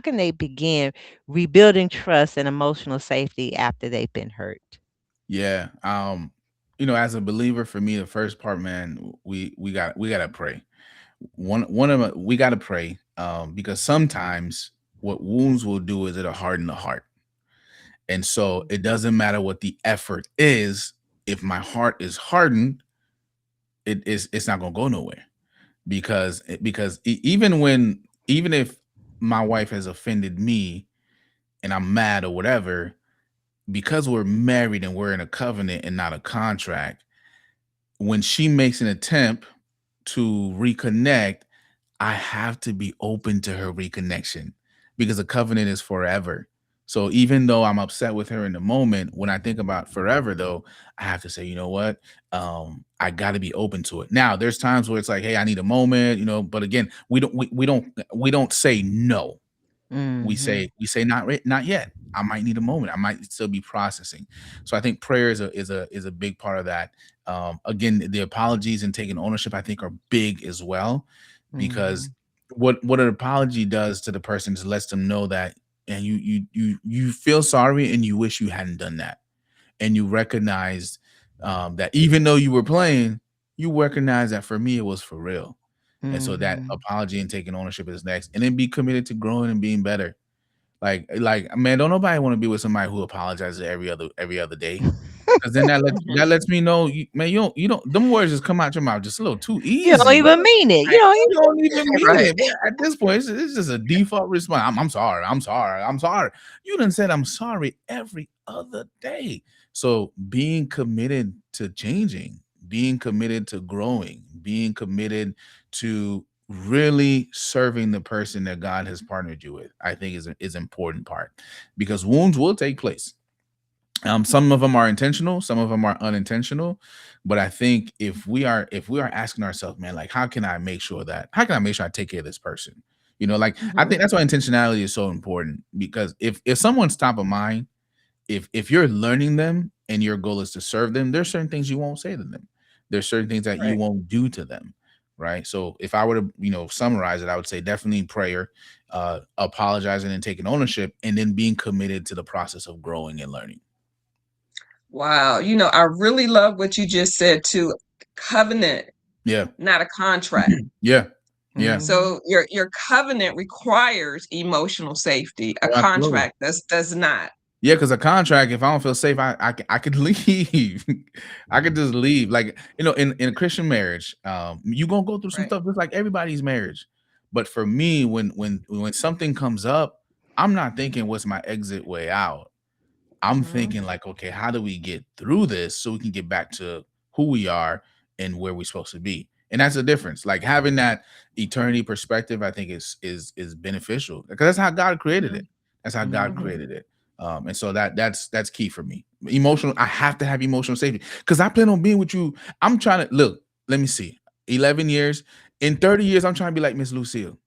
can they begin rebuilding trust and emotional safety after they've been hurt? yeah. As a believer, for me, the first part, man, we gotta pray. One of them, we gotta pray. Because sometimes what wounds will do is it'll harden the heart. And so it doesn't matter what the effort is. If my heart is hardened, it's not gonna go nowhere. Because even if my wife has offended me and I'm mad or whatever, because we're married and we're in a covenant and not a contract, when she makes an attempt to reconnect, I have to be open to her reconnection because a covenant is forever. So even though I'm upset with her in the moment, when I think about forever, though, I have to say, you know what? I got to be open to it. Now, there's times where it's like, hey, I need a moment, but again, we don't say no. we Mhm. say we say not yet. I might need a moment. I might still be processing. So I think prayer is a big part of that. Again, the apologies and taking ownership, I think, are big as well, because Mhm. what an apology does to the person is lets them know that, and you feel sorry and you wish you hadn't done that, and you recognize that even though you were playing, you recognize that for me it was for real. And so that Mhm. apology and taking ownership is next. And then be committed to growing and being better. Like man, don't nobody want to be with somebody who apologizes every other day. Because then that Mhm. lets me know, man, you don't them words just come out your mouth just a little too You don't easy, bro. even mean it. You Right, don't You don't even mean right. it. But at this point, it's just a default response. I'm sorry. I'm sorry. I'm sorry. You done said I'm sorry every other day. So being committed to changing, being committed to growing, being committed to really serving the person that God has partnered you with, I think is important part, because wounds will take place. Some of them are intentional, some of them are unintentional, but I think if we are asking ourselves, man, like how can I make sure I take care of this person? Like I Mhm. think that's why intentionality is so important, because if someone's top of mind, if you're learning them and your goal is to serve them, there's certain things you won't say to them. There's certain things that you Right. won't do to them, right? So if I were to, summarize it, I would say definitely prayer, apologizing and taking ownership, and then being committed to the process of growing and learning. Wow. I really love what you just said too. Covenant, Yeah. not a contract. Yeah. Yeah. Mhm. So your covenant requires emotional safety. A Oh, absolutely. contract does not. Yeah, because a contract, if I don't feel safe, I could leave. I could just leave. Like, in a Christian marriage, you gonna go through some Right. stuff just like everybody's marriage. But for me, when something comes up, I'm not thinking what's my exit way out. I'm Hmm. thinking like, okay, how do we get through this so we can get back to who we are and where we're supposed to be? And that's the difference. Like having that eternity perspective, I think is beneficial, because that's how God created it. That's how God Hmm. Mhm. created it. And so that's key for me. Emotional, I have to have emotional safety because I plan on being with you. I'm trying to look. Let me see. 11 years. In 30 years, I'm trying to be like Miss Lucille.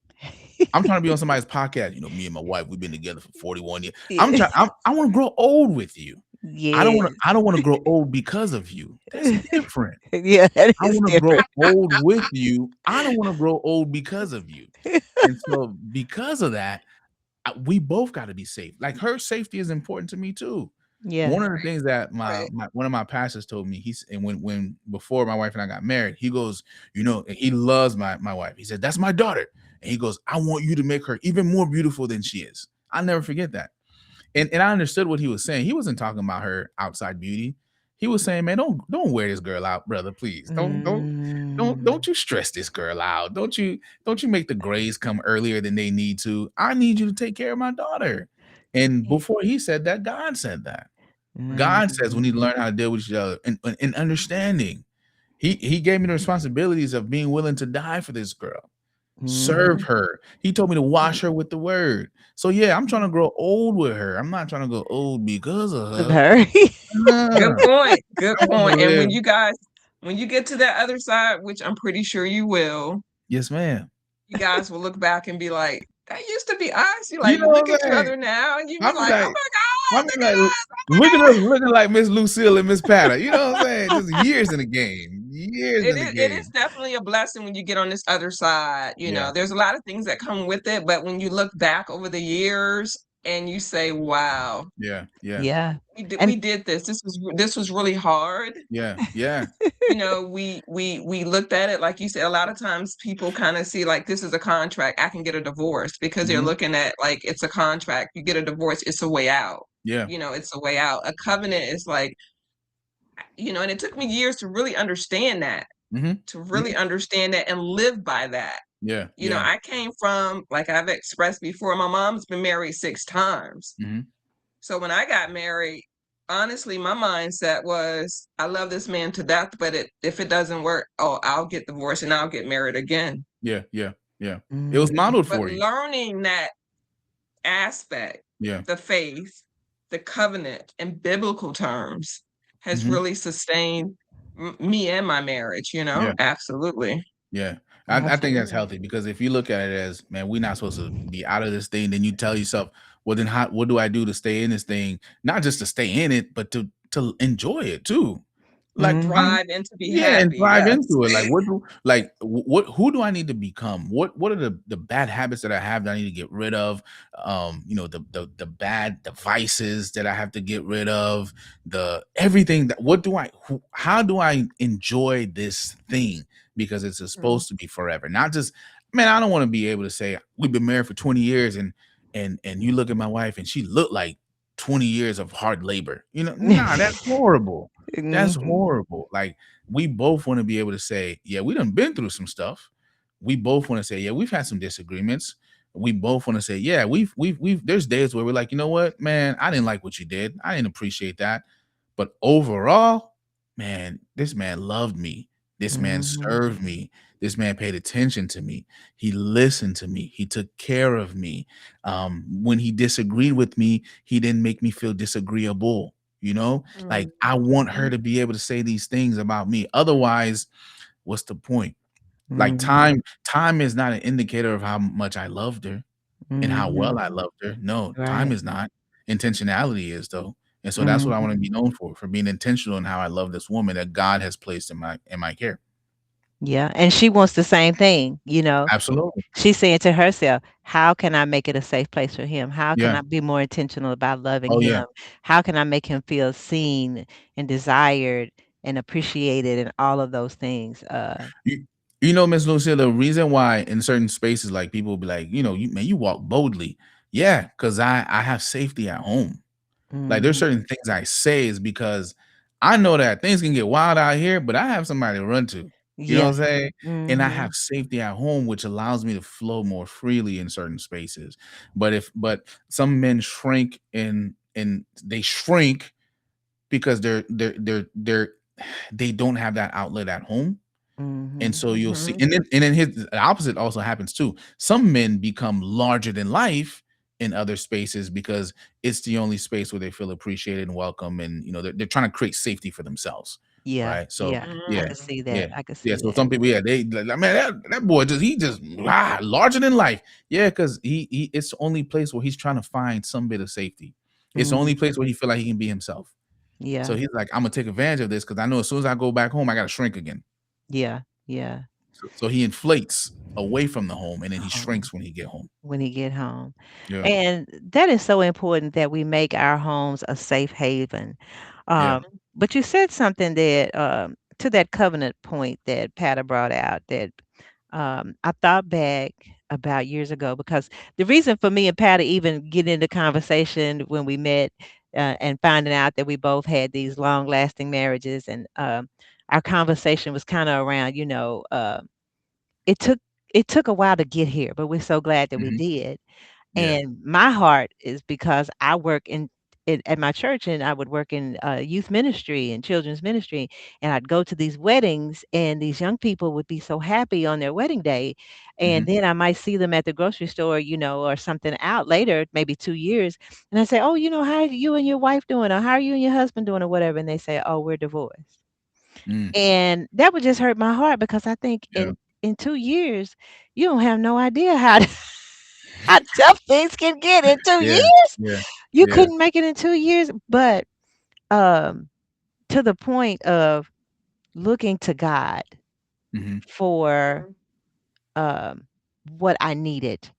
I'm trying to be on somebody's podcast. Me and my wife, we've been together for 41 years. I'm Yeah. trying. I want to grow old with you. I don't want to. Yes. I don't want to grow old because of you. That's different. Yeah, that I is want to grow different. old with you. I don't want to grow old because of you. And so, because of that, we both got to be safe. Like her safety is important to me too. One Yes. of the things that Right. one of my pastors told me, and when before my wife and I got married, he goes, and he loves my wife. He said, "That's my daughter," and he goes, "I want you to make her even more beautiful than she is." I'll never forget that. And I understood what he was saying. He wasn't talking about her outside beauty. He was saying, "Man, don't wear this girl out, brother. Please don't Mm. you stress this girl out. Don't you make the grays come earlier than they need to. I need you to take care of my daughter." And before he said that, God said that. God says we need to Mm. learn how to deal with each other and understanding. He gave me the responsibilities of being willing to die for this girl, serve Mhm. her. He told me to wash her with the word. So yeah, I'm trying to grow old with her. I'm not trying to go old because of Of her. her. Good Nah, point. Good I want point. to And live. when you get to that other side, which I'm pretty sure you will, Yes, ma'am. you guys will look back and be like, that used to be us. You You like know what look I'm at each saying? other now and you be I'll be like, oh like, my God, I'll be look like, at us. Oh look at my us God. looking like Miss Lucille and Miss Patta. You know what I'm saying? Just years in the game. Years in the It is game. definitely a blessing when you get on this other side. Yeah. There's a lot of things that come with it, but when you look back over the years and you say, wow, Yeah. Yeah. Yeah. we And did this. This was really hard. Yeah. Yeah. We looked at it like you said. A lot of times people kind of see like this is a contract. I can get a divorce because they're Hmm. looking at like it's a contract. You get a divorce, it's a way out. Yeah. It's a way out. A covenant is like, and it took me years to really understand that, Hmm. and live by that. Yeah. Yeah. I came from, like I've expressed before, my mom's been married 6 times. Hmm. So when I got married, honestly, my mindset was, I love this man to death, but if it doesn't work, oh, I'll get divorced and I'll get married again. Yeah. Yeah. Yeah. It was mhm. modeled But for you. learning that aspect, Yeah. the faith, the covenant, in biblical terms, has Hmm. really sustained me and my marriage. Yeah. Absolutely. Yeah. I think that's Absolutely. healthy, because if you look at it as, man, we're not supposed to be out of this thing, then you tell yourself, well, then what do I do to stay in this thing? Not just to stay in it, but to enjoy it too. Like Mhm. thrive and to be Yeah, and happy. thrive Yes. into it. Like, what who do I need to become? What are the bad habits that I have that I need to get rid of? The bad devices that I have to get rid of, the everything that what do I how do I enjoy this thing? Because it's Mm, supposed to be forever. Not just man, I don't want to be able to say we've been married for 20 years and you look at my wife and she looked like 20 years of hard labor. Nah, that's horrible. That's Mhm. horrible. Like we both want to be able to say, yeah, we done been through some stuff. We both want to say, yeah, we've had some disagreements. We both want to say, yeah, we've there's days where we're like, you know what, man, I didn't like what you did. I didn't appreciate that. But overall, man, this man loved me. This man Mhm. served me. This man paid attention to me. He listened to me. He took care of me. When he disagreed with me, he didn't make me feel disagreeable. Like I want her mhm, to be able to say these things about me. Otherwise, what's the point? Like Mhm. time is not an indicator of how much I loved her and how well Mhm. I mhm. loved her. No, time Right. is not. Intentionality is though. And so that's what I want to Mhm. be known for being intentional in how I love this woman that God has placed in my care. Yeah, and she wants the same thing, you know. Absolutely. She's saying to herself, "How can I make it a safe place for him? How can Yeah. I be more intentional about loving Oh yeah. him? How can I make him feel seen and desired and appreciated and all of those things?" Miss Lucia, the reason why in certain spaces, like people will be like, you walk boldly. Yeah, because I have safety at home. Like there's Mhm. certain things I say is because I know that things can get wild out here, but I have somebody to run to. You know Yeah. what I'm saying? And I have Mhm. safety at home, which allows me to flow more freely in certain spaces. But some men shrink and they shrink because they don't have that outlet at home. And Mhm. so you'll see, Mhm. and then his the opposite also happens too. Some men become larger than life in other spaces because it's the only space where they feel appreciated and welcome, and they're trying to create safety for themselves, Yeah. right? So Yeah. I yeah, could see yeah, that. I could yeah. see So that. some people, yeah, they like, man, that boy just larger than life, yeah, because he it's the only place where he's trying to find some bit of safety. It's the only Mhm. place where he feel like he can be himself. So Yeah. he's like, I'm gonna take advantage of this because I know as soon as I go back home, I gotta shrink again. Yeah. Yeah. So he inflates away from the home and then he Oh. shrinks when he get home. When he get home. Yeah. And that is so important that we make our homes a safe haven. Yeah. But you said something that to that covenant point that Pata brought out that I thought back about years ago because the reason for me and Patty even getting into conversation when we met and finding out that we both had these long lasting marriages and our conversation was kind of around, it took it took a while to get here, but we're so glad that we Mhm. did. Yeah. And my heart is because I work at my church and I would work in youth ministry and children's ministry. And I'd go to these weddings and these young people would be so happy on their wedding day. And Mhm. then I might see them at the grocery store, or something out later, maybe 2 years. And I say, "Oh, how are you and your wife doing? Or how are you and your husband doing or whatever?" And they say, "Oh, we're divorced." Mm. And that would just hurt my heart because I think Yeah. in 2 years, you don't have no idea how how tough things can get in two Yeah. years. Yeah. You Yeah. couldn't make it in 2 years, but um, to the point of looking to God Mhm. for Mhm. um, what I needed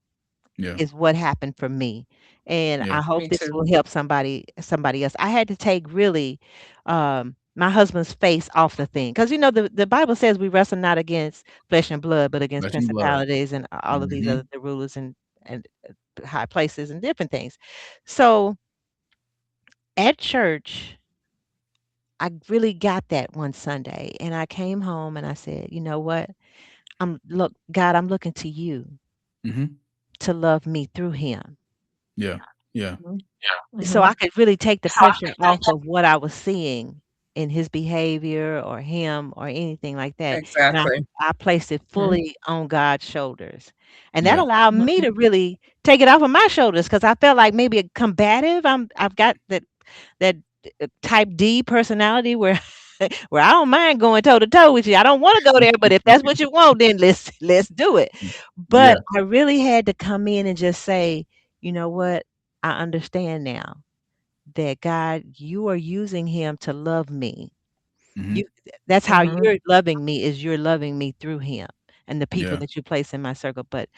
Yeah. is what happened for me. And Yeah. I hope Me this too. will help somebody else. I had to take really my husband's face off the thing because the Bible says we wrestle not against flesh and blood, but against Flesh and blood. principalities and all of these other Mhm. the rulers and high places and different things. So at church, I really got that one Sunday, and I came home and I said, "You know what? God, I'm looking to you Mhm. to love me through him." Yeah. Yeah. Mhm. So I Mhm. could really take the pressure off of what I was seeing in his behavior or him or anything like that. And Exactly. I placed it Mhm. fully on God's shoulders. And that Yeah. allowed me to Mhm. really take it off of my shoulders because I felt like maybe a combative. I've got that type D personality where where I don't mind going toe to toe with you. I don't want to go there, but if that's what you want, then let's do it. But Yeah. I really had to come in and just say, you know what? I understand now that God, you are using him to love me. Hmm. You that's how Mhm. you're loving me is you're loving me through him and the people Yeah. that you place in my circle. But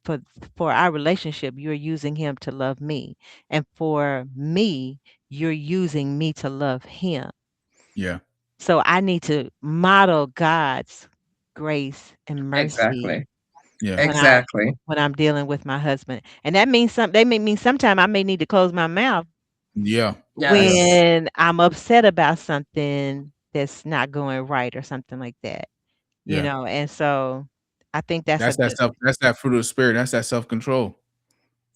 for for our relationship, you're using him to love me. And for me, you're using me to love him. Yeah. So I need to model God's grace and mercy Exactly. Yeah. when I Exactly. when I'm dealing with my husband. And that means some they may mean sometime I may need to close my mouth Yeah. Yeah. Yes. when I'm upset about something that's not going right or something like that, Yeah. and so I think that's a good. That's that fruit of the spirit. That's that self-control.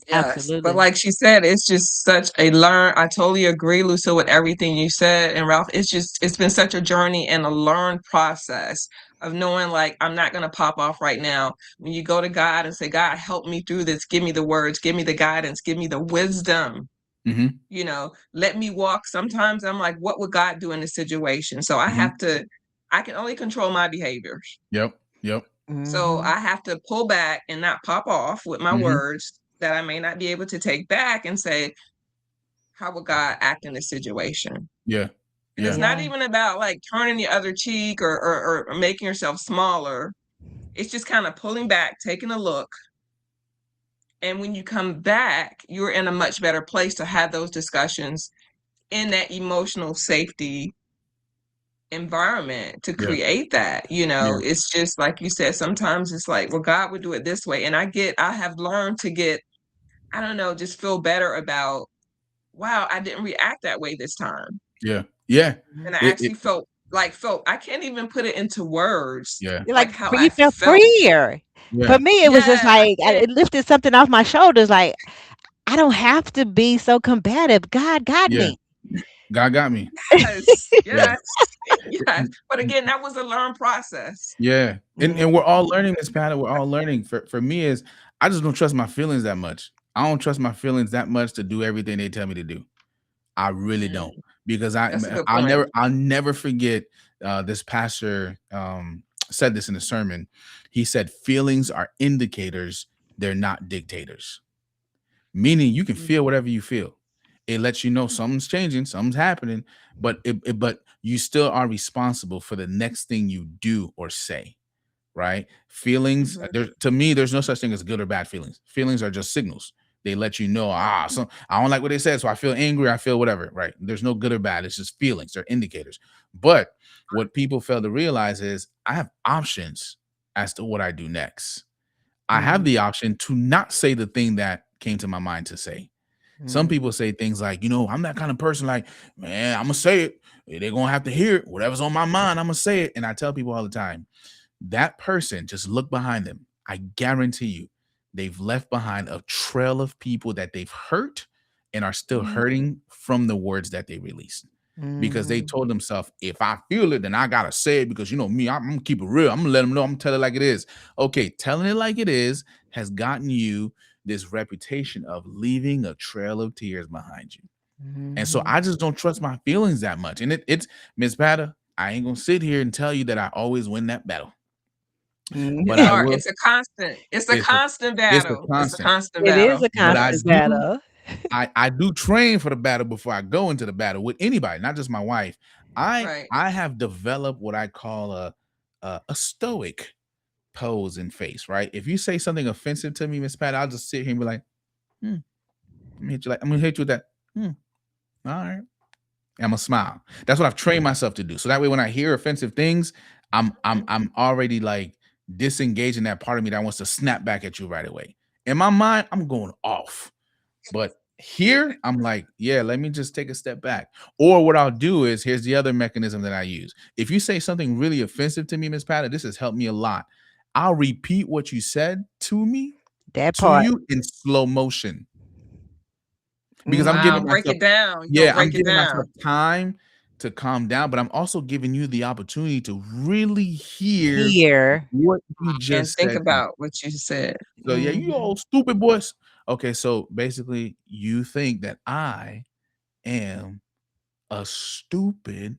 Yes, but Absolutely. like she said, it's just such a learn. I totally agree, Lucille, with everything you said. And Ralph, it's been such a journey and a learned process of knowing like I'm not gonna pop off right now. When you go to God and say, God, help me through this, give me the words, give me the guidance, give me the wisdom, Hmm. let me walk. Sometimes I'm like, what would God do in this situation? So Hmm. I can only control my behaviors. Yep. Yep. So Mhm. I have to pull back and not pop off with my Hmm. words that I may not be able to take back and say, how would God act in this situation? Yeah. And it's Yeah. not Yeah. even about like turning the other cheek or making yourself smaller. It's just kind of pulling back, taking a look. And when you come back, you're in a much better place to have those discussions in that emotional safety environment to Yeah. create that. Yeah. It's just like you said, sometimes it's like, well, God would do it this way. And I have learned to get, I don't know, just feel better about, wow, I didn't react that way this time. Yeah. Yeah. And I It actually felt, I can't even put it into words, yeah. You're like like how you I felt felt. freer. For Yeah. me, it was just Yeah, I like can't. it lifted something off my shoulders. Like I don't have to be so combative. God got Yeah. me. God got me. Yes, Yeah. yes, yes. But again, that was a learned process. Yeah. And we're Mhm. all learning this pattern. We're all learning. For me is I just don't trust my feelings that much. I don't trust my feelings that much to do everything they tell me to do. I really don't, Mm, because that's a good point. I'll never forget, this pastor said this in a sermon. He said feelings are indicators, they're not dictators. Meaning you can feel Mhm. whatever you feel. It lets you know something's changing, something's happening, but you still are responsible for the next thing you do or say, right? Feelings, Mhm. to me, there's no such thing as good or bad feelings. Feelings are just signals. They let you know, so I don't like what they said, so I feel angry, I feel whatever, right? There's no good or bad. It's just feelings. They're indicators. But what people fail to realize is I have options as to what I do next. I have Mhm. the option to not say the thing that came to my mind to say. Some Mhm. people say things like, I'm that kind of person, like, man, I'm gonna say it. They're gonna have to hear it. Whatever's on my mind, I'm gonna say it. And I tell people all the time, that person, just look behind them. I guarantee you, they've left behind a trail of people that they've hurt and are still Mhm. hurting from the words that they released. Because they Mhm. told themselves, if I feel it, then I gotta say it because me, I'm gonna keep it real. I'm gonna let them know. I'm gonna tell it like it is. Okay, telling it like it is has gotten you this reputation of leaving a trail of tears behind you. And so Mhm. I just don't trust my feelings that much. And it's Miss Pata, I ain't gonna sit here and tell you that I always win that battle. Mhm. But I will. It's a constant. It's a It's a constant it's a battle. It's a constant. constant It is battle. a But I constant do battle. I do train for the battle before I go into the battle with anybody, not just my wife. Right. I have developed what I call a stoic pose and face, right? If you say something offensive to me, Miss Pat, I'll just sit here and be like, hmm, I'm gonna hit you with that. Hmm, all right. I'm gonna smile. That's what I've trained myself to do. So that way, when I hear offensive things, I'm already like disengaging that part of me that wants to snap back at you right away. In my mind, I'm going off. But here, I'm like, yeah, let me just take a step back. Or what I'll do is, here's the other mechanism that I use. If you say something really offensive to me, Miss Patty, this has helped me a lot. I'll repeat what you said That to part. you in slow motion, because I'm Wow. giving Mhm. Break myself, it down. You're gonna yeah, I'm break it giving down. myself time to calm down, but I'm also giving you the opportunity to really hear Here. what you And just think said to me. about what you said. So yeah, you Mhm. old stupid boys. Okay, so basically, you think that I am a stupid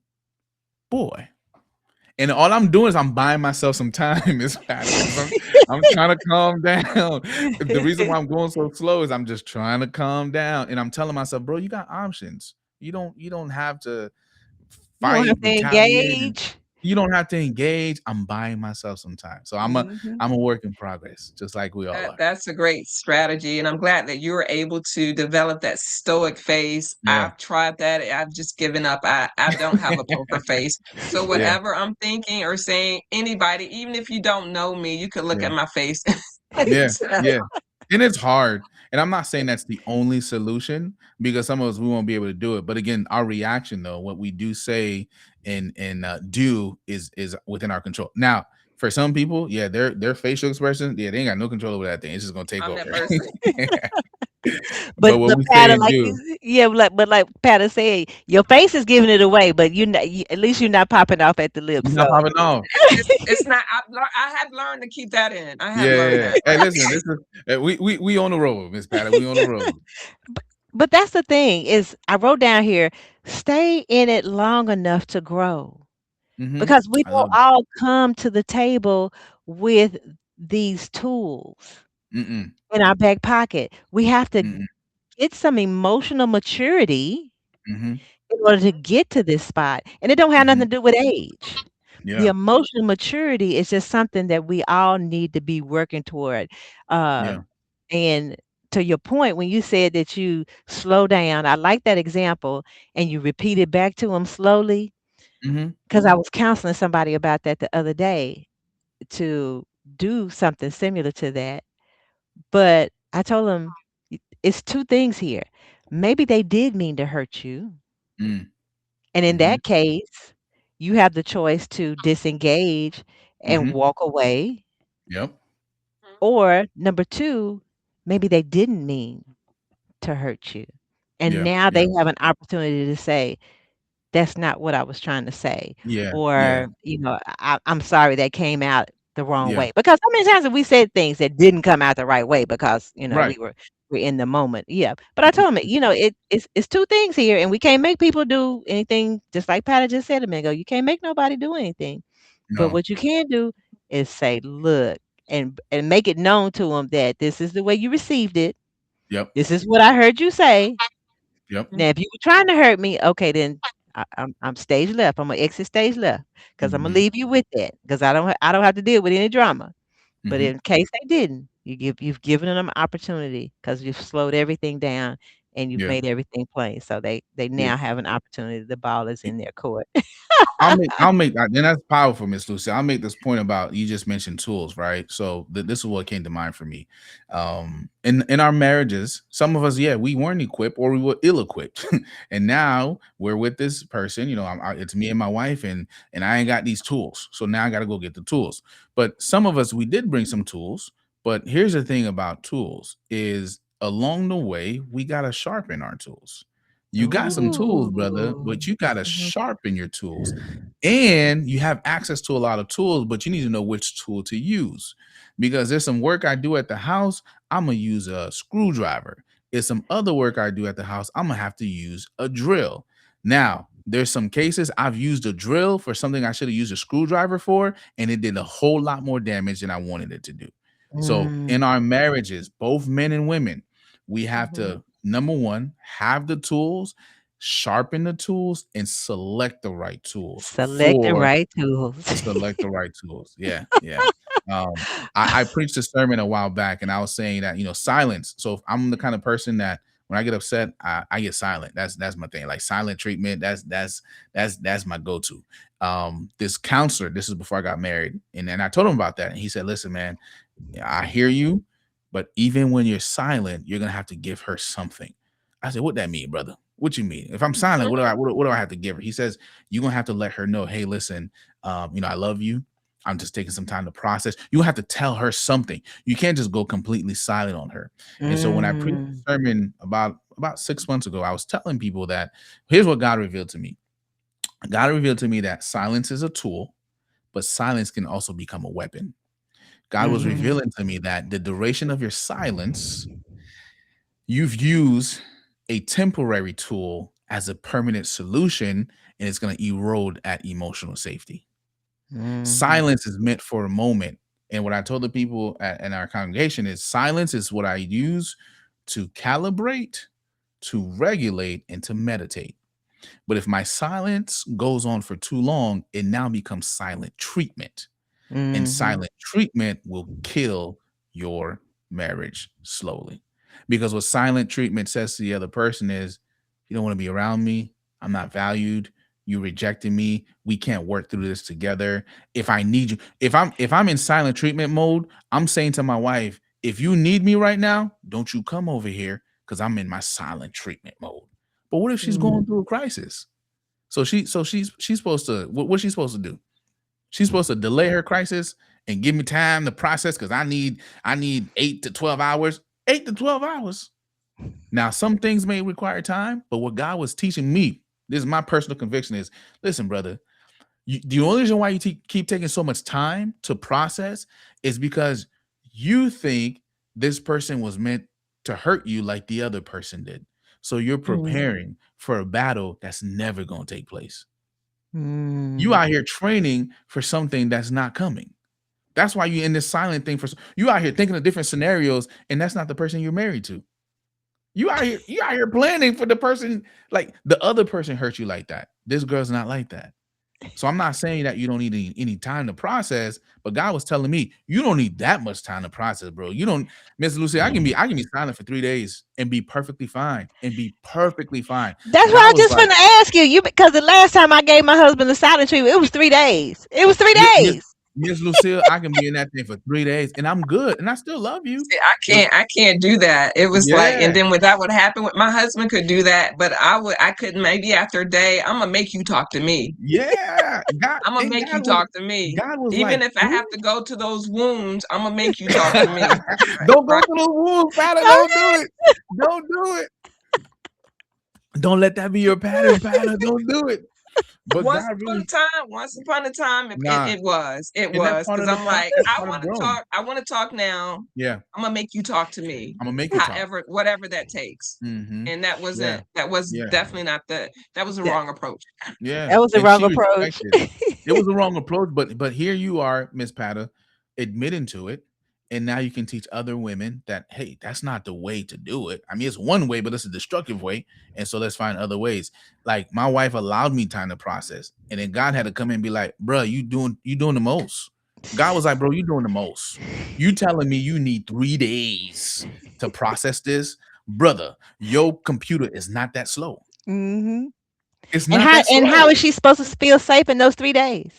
boy. And all I'm doing is I'm buying myself some time, Miss Patty, because I'm trying to calm down. The reason why I'm going so slow is I'm just trying to calm down. And I'm telling myself, bro, you got options. You don't have to You don't fight, have to retaliate, and engage. you don't have to engage. I'm buying myself some time. So Mhm. I'm a work in progress, just like we all are. That's a great strategy, and I'm glad that you were able to develop that stoic face. Yeah. I've tried that. I've just given up. I don't have a poker face. So Yeah. whatever I'm thinking or saying, anybody, even if you don't know me, you could look Yeah. at my face and Yeah. tell. Yeah. And it's hard. And I'm not saying that's the only solution because some of us we won't be able to do it. But again, our reaction though, what we do say and do is within our control. Now, for some people, yeah, their facial expression, yeah, they ain't got no control over that thing. It's just gonna take I'm that over. person. But what But we say Patta, and like do, you, yeah, like Patta said, your face is giving it away, but at least you're not popping off at the lips. you're not So popping off. It's not. I have learned to keep that in. I have Yeah, yeah, learned yeah. that. Hey, listen, this is we on the road, Miss Patty. We on the road. but, but that's the thing is I wrote down here, stay in it long enough to grow. Because we I don't love all come to the table with these tools it. Mm-mm. in our back pocket. We have to Mm-mm. get some emotional maturity Mm-hmm. in order to get to this spot. And it don't have nothing Mm-hmm. to do with age. The Yeah. emotional maturity is just something that we all need to be working toward. Yeah. And to your point, when you said that you slow down, I like that example, and you repeat it back to them slowly. Mm-hmm. Because I was counseling somebody about that the other day to do something similar to that. But I told them it's two things here. Maybe they did mean to hurt you. Mm. And in Mm-hmm. that case, you have the choice to disengage and Mm-hmm. walk away. Yep. Or number two, maybe they didn't mean to hurt you. And Yeah. now they Yeah. have an opportunity to say, that's not what I was trying to say. Yeah. Yeah. Or, I'm sorry that came out the wrong Yeah. way. Because how many times have we said things that didn't come out the right way because, Right. we're in the moment. Yeah. But I told him, it's two things here, and we can't make people do anything, just like Patty just said a minute ago. You can't make nobody do anything. But No. what you can do is say, look, and make it known to them that this is the way you received it. Yep. This is what I heard you say. Yep. Now, if you were trying to hurt me, okay, then I'm stage left. I'm gonna exit stage left because I'm gonna Mm-hmm. leave you with that because I don't have to deal with any drama. But Mm-hmm. in case they didn't, you've given them an opportunity because you've slowed everything down and you've Yeah. made everything plain. So they Yeah. now have an opportunity. The ball is in their court. I'll make and that's powerful, Miss Lucy. I'll make this point about you just mentioned tools, right? So this is what came to mind for me. In our marriages, some of us, yeah, we weren't equipped or we were ill-equipped, and now we're with this person. It's me and my wife, and I ain't got these tools, so now I got to go get the tools. But some of us, we did bring some tools. But here's the thing about tools: is along the way we gotta sharpen our tools. You got some tools, brother, Ooh. but you got to Mhm. sharpen your tools. And you have access to a lot of tools, but you need to know which tool to use. Because there's some work I do at the house, I'm going to use a screwdriver. There's some other work I do at the house, I'm going to have to use a drill. Now, there's some cases I've used a drill for something I should have used a screwdriver for, and it did a whole lot more damage than I wanted it to do. So in Mm. our marriages, both men and women, we have Mhm. to, number one, have the tools, sharpen the tools, and select the right tools Select the for right tools. select the right tools. Yeah, yeah. I preached a sermon a while back, and I was saying that silence. So if I'm the kind of person that when I get upset, I get silent. That's my thing. Like silent treatment. That's my go-to. This counselor. This is before I got married, and then I told him about that, and he said, "Listen, man, I hear you, but even when you're silent, you're gonna have to give her something." I said, "What that mean, brother? What you mean? If I'm silent, what do I have to give her?" He says, "You're gonna have to let her know, hey, listen, I love you. I'm just taking some time to process." You have to tell her something. You can't just go completely silent on her. And so when I preached Mm. a sermon about 6 months ago, I was telling people that here's what God revealed to me. God revealed to me that silence is a tool, but silence can also become a weapon. God was Mhm. revealing to me that the duration of your silence, you've used a temporary tool as a permanent solution, and it's going to erode at emotional safety. Mhm. Silence is meant for a moment. And what I told the people in our congregation is silence is what I use to calibrate, to regulate, and to meditate. But if my silence goes on for too long, it now becomes silent treatment. And Mhm. silent treatment will kill your marriage slowly. Because what silent treatment says to the other person is, you don't want to be around me. I'm not valued. You rejected me. We can't work through this together. If I need you, if I'm in silent treatment mode, I'm saying to my wife, if you need me right now, don't you come over here because I'm in my silent treatment mode. But what if she's going Mhm. through a crisis? So she's supposed to what's she supposed to do? She's supposed to delay her crisis and give me time to process because I need 8 to 12 hours. 8 to 12 hours. Now, some things may require time, but what God was teaching me, this is my personal conviction, is listen, brother. The only reason why you keep taking so much time to process is because you think this person was meant to hurt you like the other person did. So you're Mhm. preparing for a battle that's never going to take place. You Mm. out here training for something that's not coming. That's why you in this silent thing you out here thinking of different scenarios, and that's not the person you're married to. You out here planning for the person, like the other person hurt you like that. This girl's not like that. So I'm not saying that you don't need any time to process, but God was telling me you don't need that much time to process, bro. You don't, Miss Lucy. I can be silent for 3 days and be perfectly fine and be perfectly fine. That's what God I was just like, finna ask you. You because the last time I gave my husband a silent treatment, it was 3 days. It was three Miss days. Miss Lucille, I can be in that thing for 3 days and I'm good and I still love you. See, But I can't do that. It was like, and yeah, then when that would happen, with my husband could do that, but I couldn't. Maybe after a day, I'm gonna make you talk to me. yeah, God I'm gonna and make you God was talk to me, God was even like, if I "Hmm?" have to go to those wounds. I'm gonna make you talk to me. Don't go Right? to the womb, Pattern. No, Don't do it. Don't do it. Don't let that be your pattern, Pattern. Don't do it. But God really, Once upon a time, nah. it And that's was part because of the I'm like, process, part of growing. I want to talk now. Yeah, I'm gonna make you talk to me, I'm gonna make you talk. however, whatever that takes. Mm-hmm. And Yeah, that was yeah, definitely not that was the that, wrong approach. yeah. that was the And wrong she approach. respected it. It was the wrong approach, but here you are, Miss Patta, admitting to it. And now you can teach other women that, hey, that's not the way to do it. I mean, it's one way, but it's a destructive way. And so let's find other ways. Like my wife allowed me time to process. And then God had to come in and be like, bro, you doing the most. God was like, bro, you doing the most. You telling me you need 3 days to process this? Brother, your computer is not that slow. Hmm. It's And not that how slow. is she supposed to feel safe in those 3 days?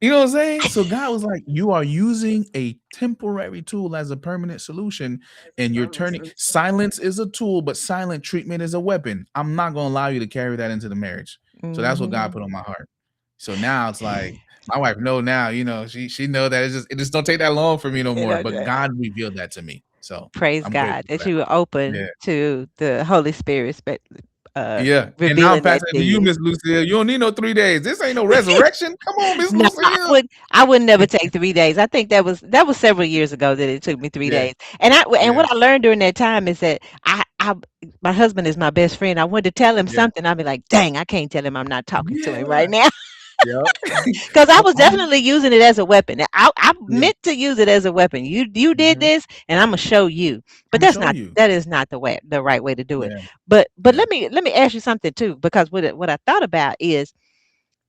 You know what I'm saying? So God was like, you are using a temporary tool as a permanent solution, and you're turning silence is a tool, but silent treatment is a weapon. I'm not gonna allow you to carry that into the marriage. So that's what God Hmm. put on my heart. So now it's like my wife know now, she know that it just don't take that long for me no You more. know, But God revealed that to me. So praise I'm God grateful for that that. you were Yeah. open to the Holy Spirit, Yeah. And now I'm revealing that passing it to to you, you. Miss Lucille. You don't need no 3 days. This ain't no resurrection. Come on, Miss No, Lucille. I would never take 3 days. I think that was several years ago that it took me three Yeah. days. And Yeah. what I learned during that time is that I my husband is my best friend. I wanted to tell him Yeah. something. I'd be like, dang, I can't tell him I'm not talking to him Yeah. right now. Yep. Because I I'm was I'm definitely using it as a weapon. I yeah. meant to use it as a weapon. You did Mhm. this, and I'm gonna show you. But Imma show you. that is not the right way to do it. Yeah, But yeah. let me ask you something too, because what I thought about is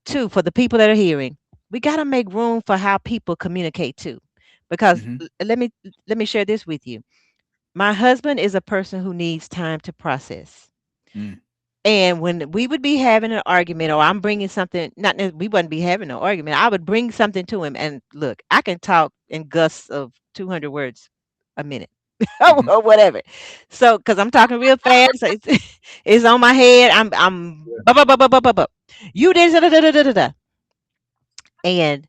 too, for the people that are hearing, we got to make room for how people communicate too, because Mhm. let me share this with you. My husband is a person who needs time to process. Mm. And when we would be having an argument, or I'm bringing something, not that we wouldn't be having an argument, I would bring something to him. And look, I can talk in gusts of 200 words a minute Mhm. or whatever. So, because I'm talking real fast, so it's, it's on my head. I'm, Yeah. bu- bu- bu- bu- bu- bu- bu- you did, da, da, da, da, da, da, da. And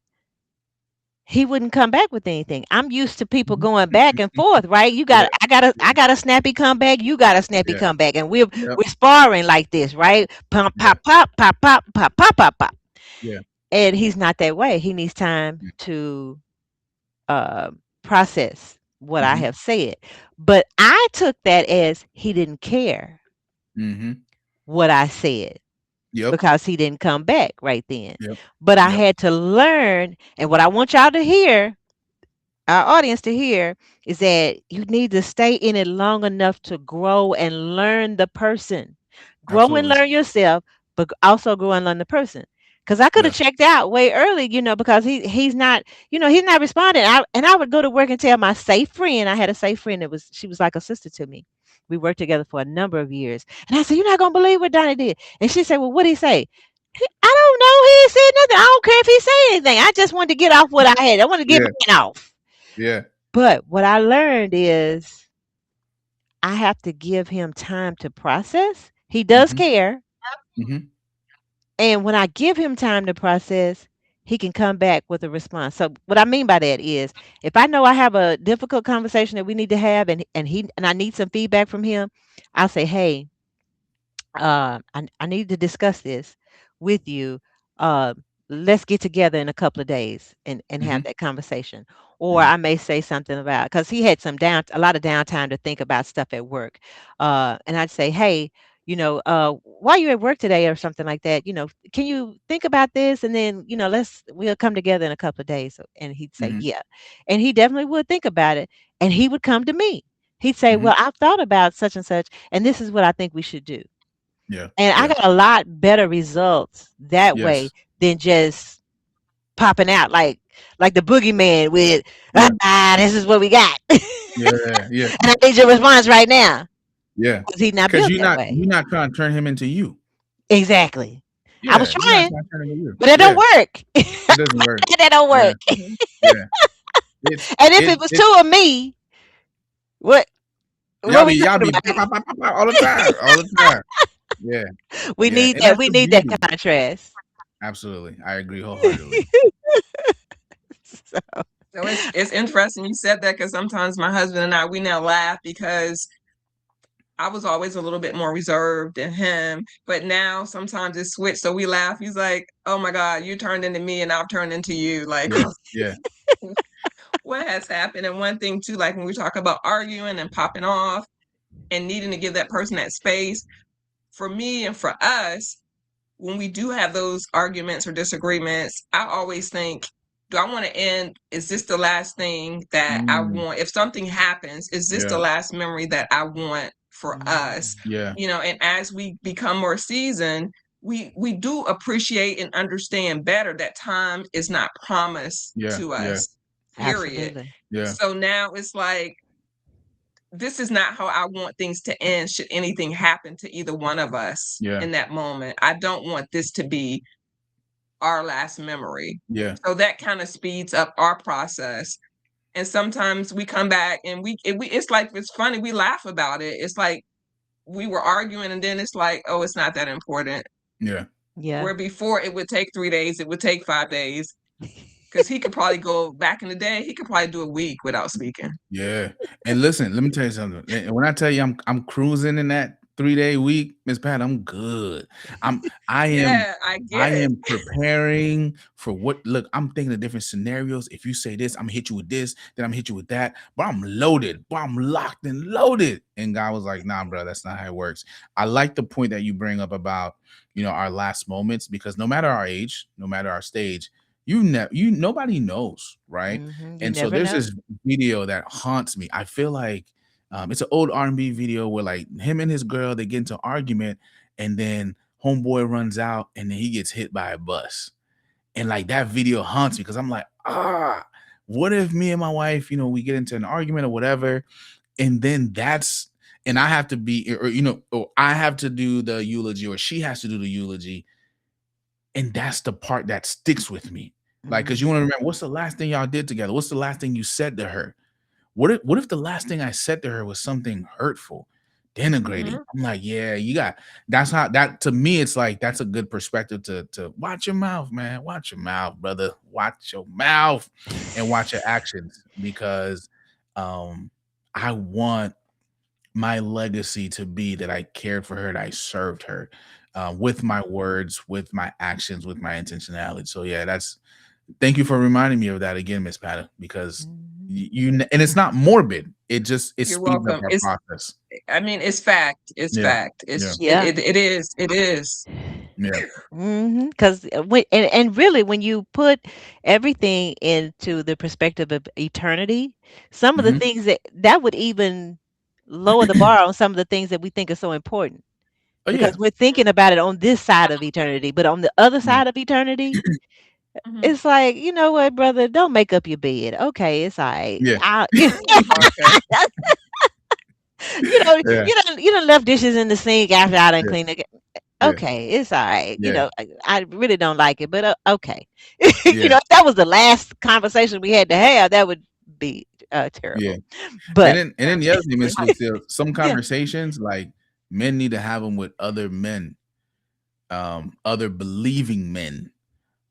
he wouldn't come back with anything. I'm used to people Mhm. going back and forth, right? Yeah, I got a snappy comeback, you got a snappy yeah, comeback, and yep, we're sparring like this, right? Pop, yeah, pop, pop, pop, pop, pop, pop, pop, pop. yeah. And he's not that way. He needs time Mm. to uh, process what I Mhm. have said. But I took that as he didn't care Mhm. what I said Yep, because he didn't come back right then. yep, But I yep. had to learn, and what I want y'all to hear, our audience to hear, is that you need to stay in it long enough to grow and learn the person. Grow and Absolutely. learn yourself, but also grow and learn the person. Because I could have Yeah. checked out way early, because he's not, he's not responding. I would go to work and tell my safe friend. I had a safe friend that she was like a sister to me. We worked together for a number of years, and I said, "You're not gonna believe what Donnie did." And she said, "Well, what did he say?" I don't know. He ain't said nothing. I don't care if he say anything. I just wanted to get off what I had. I want to get Yeah. mine off. Yeah. But what I learned is I have to give him time to process. He does Mm-hmm. care. Mm-hmm. And when I give him time to process, he can come back with a response. So what I mean by that is if I know I have a difficult conversation that we need to have and I need some feedback from him, I'll say, "Hey, I need to discuss this with you. Uh, let's get together in a couple of days and have Mm-hmm. that conversation." Or Mm-hmm. I may say something about because he had a lot of downtime to think about stuff at work. And I'd say, "Hey, while you're at work today or something like that, can you think about this? And then, we'll come together in a couple of days." And he'd say, Mm-hmm. "Yeah." And he definitely would think about it. And he would come to me. He'd say, Mm-hmm. "Well, I've thought about such and such, and this is what I think we should do." Yeah. And I Yeah. got a lot better results that way Yes. than just popping out like the boogeyman with, Yeah. this is what we got. And Yeah. Yeah. I need your response right now. Yeah. Because he's not Because built you're that not way. you're not trying to turn him into you. Exactly. I was Yeah. You're not trying, trying to turn him into you. but it don't Yeah. work. It doesn't work. That don't Yeah. work. Mhm. Yeah. It's And if it it was it two of me, what y'all we y'all talking be about? pop, pop, pop, pop, pop, all the time. All the time. Yeah. We Yeah. need And that. that's We the need that beauty. contrast. Absolutely. I agree wholeheartedly. So, So it's interesting you said that because sometimes my husband and I we now laugh because I was always a little bit more reserved than him, but now sometimes it's switched. So we laugh. He's like, "Oh my God, you turned into me, and I've turned into you." Like, Yeah. Yeah. what has happened? And one thing too, like when we talk about arguing and popping off and needing to give that person that space, for me and for us, when we do have those arguments or disagreements, I always think, do I want to end? Is this the last thing that I Mm, want? If something happens, is this the yeah. last memory that I want for us? mhm. Yeah. And as we become more seasoned, we do appreciate and understand better that time is not promised Yeah. to Yeah. us, period. Absolutely. Yeah. So now it's like this is not how I want things to end should anything happen to either one of us Yeah. in that moment. I don't want this to be our last memory. Yeah. So that kind of speeds up our process. And sometimes we come back and it's like it's funny, we laugh about it. It's like we were arguing and then it's like, oh, it's not that important. Yeah. Yeah. Where before it would take 3 days, it would take 5 days. Because he could probably go back in the day, he could probably do a week without speaking. Yeah. And listen, let me tell you something. And when I tell you I'm cruising in that 3-day week, Miss Pat, I'm good. I'm I am Yeah, I I get it. am preparing for what look, I'm thinking of different scenarios. If you say this, I'm gonna hit you with this, then I'm gonna hit you with that. But I'm loaded, but I'm locked and loaded. And God was like, nah, bro, that's not how it works. I like the point that you bring up about our last moments because no matter our age, no matter our stage, nobody knows, right? You And so never there's know. this video that haunts me. I feel like it's an old R&B video where like him and his girl they get into an argument, and then homeboy runs out, and then he gets hit by a bus, and like that video haunts me because I'm like, what if me and my wife, we get into an argument or whatever, and then and I have to be, or I have to do the eulogy, or she has to do the eulogy, and that's the part that sticks with me. Like, because you want to Mhm. remember what's the last thing y'all did together? What's the last thing you said to her? What if the last thing I said to her was something hurtful, denigrating? Mhm. I'm like, yeah, that's how that to me, it's like that's a good perspective to watch your mouth, man. Watch your mouth, brother. Watch your mouth and watch your actions because um I want my legacy to be that I cared for her, that I served her with my words, with my actions, with my intentionality. So yeah, thank you for reminding me of that again, Miss Pata, because Mhm. and it's not morbid. It You're speeds up welcome. our process. I mean, it's fact. It's Yeah, fact. yeah, Yeah. It is. It is. yeah. Because and really, when you put everything into the perspective of eternity, some of the Hmm. things that would even lower the bar on some of the things that we think are so important. Oh because yeah, we're thinking about it on this side of eternity, but on the other yeah, side of eternity, Mhm. it's like, you know what, brother, don't make up your bed. Okay, it's all right. yeah, Okay. yeah, You don't left dishes in the sink after I done yeah, cleaned it. yeah, Okay, it's all right. yeah, I really don't like it, but okay. yeah, If that was the last conversation we had to have, that would be yeah. terrible. But And then the other thing, Miss Absolutely. Lucille, some yeah. conversations like men need to have them with other men, other believing men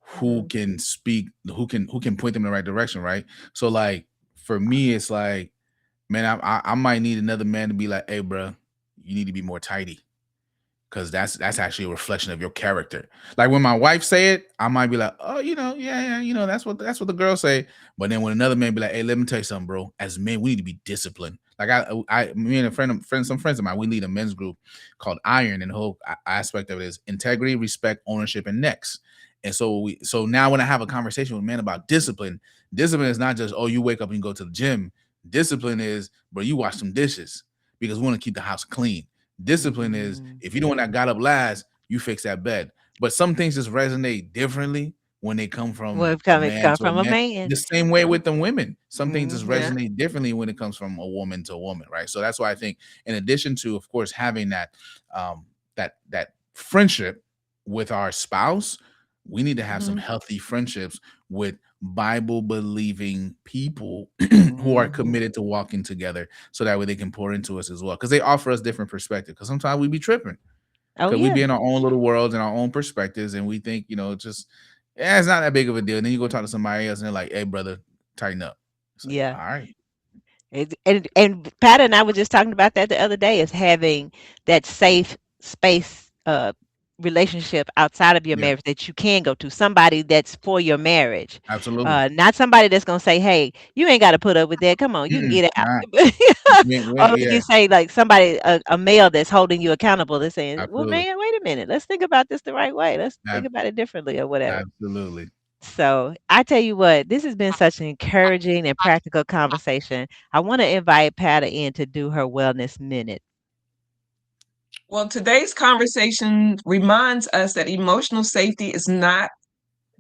who Mhm. can speak, who can point them in the right direction, right? So like for me, it's like, man, I might need another man to be like, hey, bro, you need to be more tidy, because that's actually a reflection of your character. Like when my wife say it, I might be like, oh, yeah, yeah, that's what the girls say. But then when another man be like, hey, let me tell you something, bro. As men, we need to be disciplined. Like me and some friends of mine, we lead a men's group called Iron, and the whole aspect of it is integrity, respect, ownership, and next. And so now when I have a conversation with men about discipline, discipline is not just, oh, you wake up and you go to the gym. Discipline is, bro, you wash some dishes because we want to keep the house clean. Discipline is, Mhm. if you're the one that got up last, you fix that bed. But some things just resonate differently when they come Well, from it a come man to a from a man. man. The same way with the women. Some things just Mhm. Yeah. resonate differently when it comes from a woman to a woman, right? So that's why I think, in addition to, of course, having that friendship with our spouse, we need to have some Mhm. healthy friendships with Bible believing people who are Mhm. committed to walking together, so that way they can pour into us as well, because they offer us different perspectives. Because sometimes we be tripping, Oh because we yeah. be in our own little worlds and our own perspectives, and we think, it's just, yeah, it's not that big of a deal. And then you go talk to somebody else and they're like, hey, brother, tighten up. It's like, Yeah. all right. And Pat and I were just talking about that the other day, is having that safe space relationship outside of your Yeah, marriage that you can go to, somebody that's for your marriage. absolutely. Not somebody that's gonna say, hey, you ain't gotta put up with that. Come on, you can Mm-mm, get out. nah, Or like yeah, you say, like somebody, a male that's holding you accountable, that's saying, well, absolutely. man, wait a minute, let's think about this the right way. Let's think Ab- about it differently or whatever. absolutely. So I tell you what, this has been such an encouraging and practical conversation. I want to invite Pata in to do her wellness minute. Well, today's conversation reminds us that emotional safety is not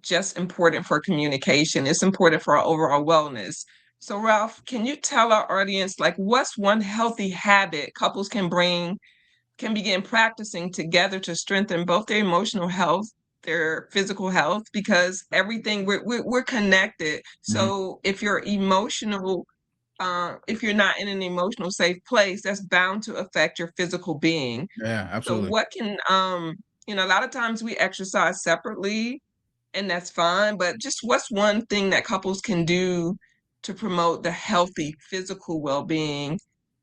just important for communication, it's important for our overall wellness. So, Ralph, can you tell our audience, like, what's one healthy habit couples can begin practicing together to strengthen both their emotional health, their physical health, because everything we're connected. Mhm. So if you're not in an emotional safe place, that's bound to affect your physical being. Yeah, So absolutely. what can a lot of times we exercise separately, and that's fine, but just what's one thing that couples can do to promote the healthy physical well-being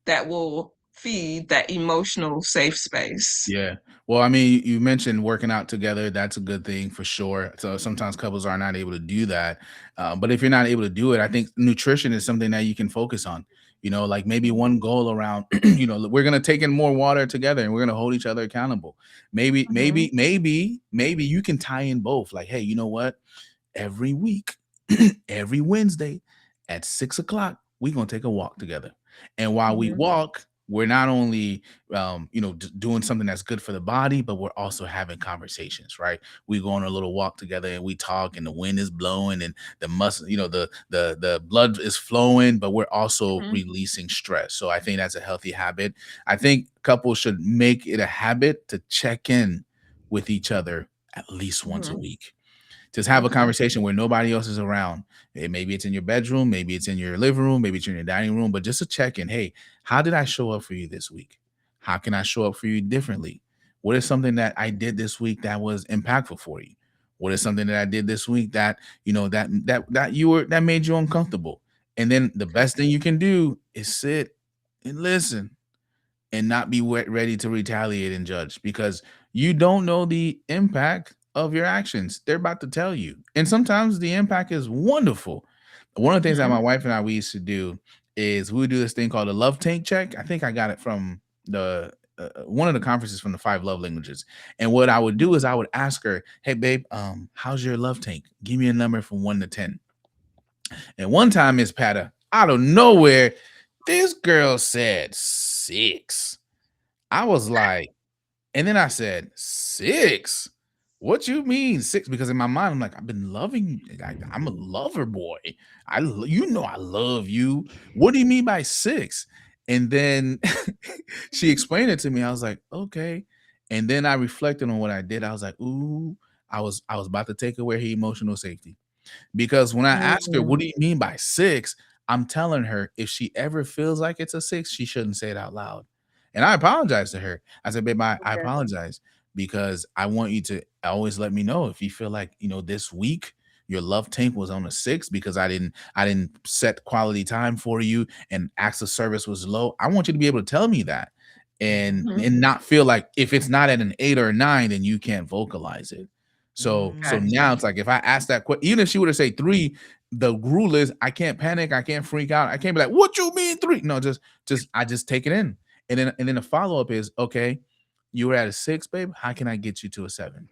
that will feed that emotional safe space? Yeah. Well, I mean, you mentioned working out together. That's a good thing for sure. So sometimes couples are not able to do that. But if you're not able to do it, I think nutrition is something that you can focus on. Like maybe one goal around, we're going to take in more water together and we're going to hold each other accountable. Maybe, Mhm, maybe, maybe, maybe you can tie in both. Like, hey, you know what? Every week, every Wednesday at 6 o'clock, we're gonna take a walk together. And while we mhm, walk, we're not only doing something that's good for the body, but we're also having conversations, right? We go on a little walk together and we talk, and the wind is blowing, and the muscle, the blood is flowing, but we're also mhm, releasing stress. So I think that's a healthy habit. I think couples should make it a habit to check in with each other at least once a mhm. week. Just have a Okay. conversation where nobody else is around. Maybe it's in your bedroom, maybe it's in your living room, maybe it's in your dining room, but just to check in. Hey, how did I show up for you this week? How can I show up for you differently? What is something that I did this week that was impactful for you? What is something that I did this week that that made you uncomfortable? And then the best thing you can do is sit and listen and not be ready to retaliate and judge, because you don't know the impact of your actions. They're about to tell you. And sometimes the impact is wonderful. One of the things that my Mhm, wife and I we used to do is we would do this thing called a love tank check. I think I got it from the one of the conferences from the five love languages. And what I would do mhm. is I would ask her, "Hey babe, how's your love tank? Give me a number from 1 to 10." And one time, Miss Patta, out of nowhere, this girl said 6. I was like, And then I said, 6? What you mean 6? Because in my mind, I'm like, I've been loving, I'm a lover boy. You know, I love you. What do you mean by 6? And then she explained it to me. I was like, okay. And then I reflected on what I did. I was like, ooh, I was about to take away her emotional safety. Because when I asked her, what Mm, do you mean by 6? I'm telling her if she ever feels like it's a 6, she shouldn't say it out loud. And I apologize to her. I said, babe, I okay. apologize because I want you to always let me know if you feel like, this week your love tank was on a 6 because I didn't set quality time for you and acts of service was low. I want you to be able to tell me that and Mhm. and not feel like if it's not at an 8 or a 9, then you can't vocalize it. So Mm. now Gotcha. it's like if I ask that question, even if she would have said 3, the rule is I can't panic, I can't freak out, I can't be like, "What you mean 3?" No, just take it in, and then the follow up is okay. You were at a 6, babe. How can I get you to a 7?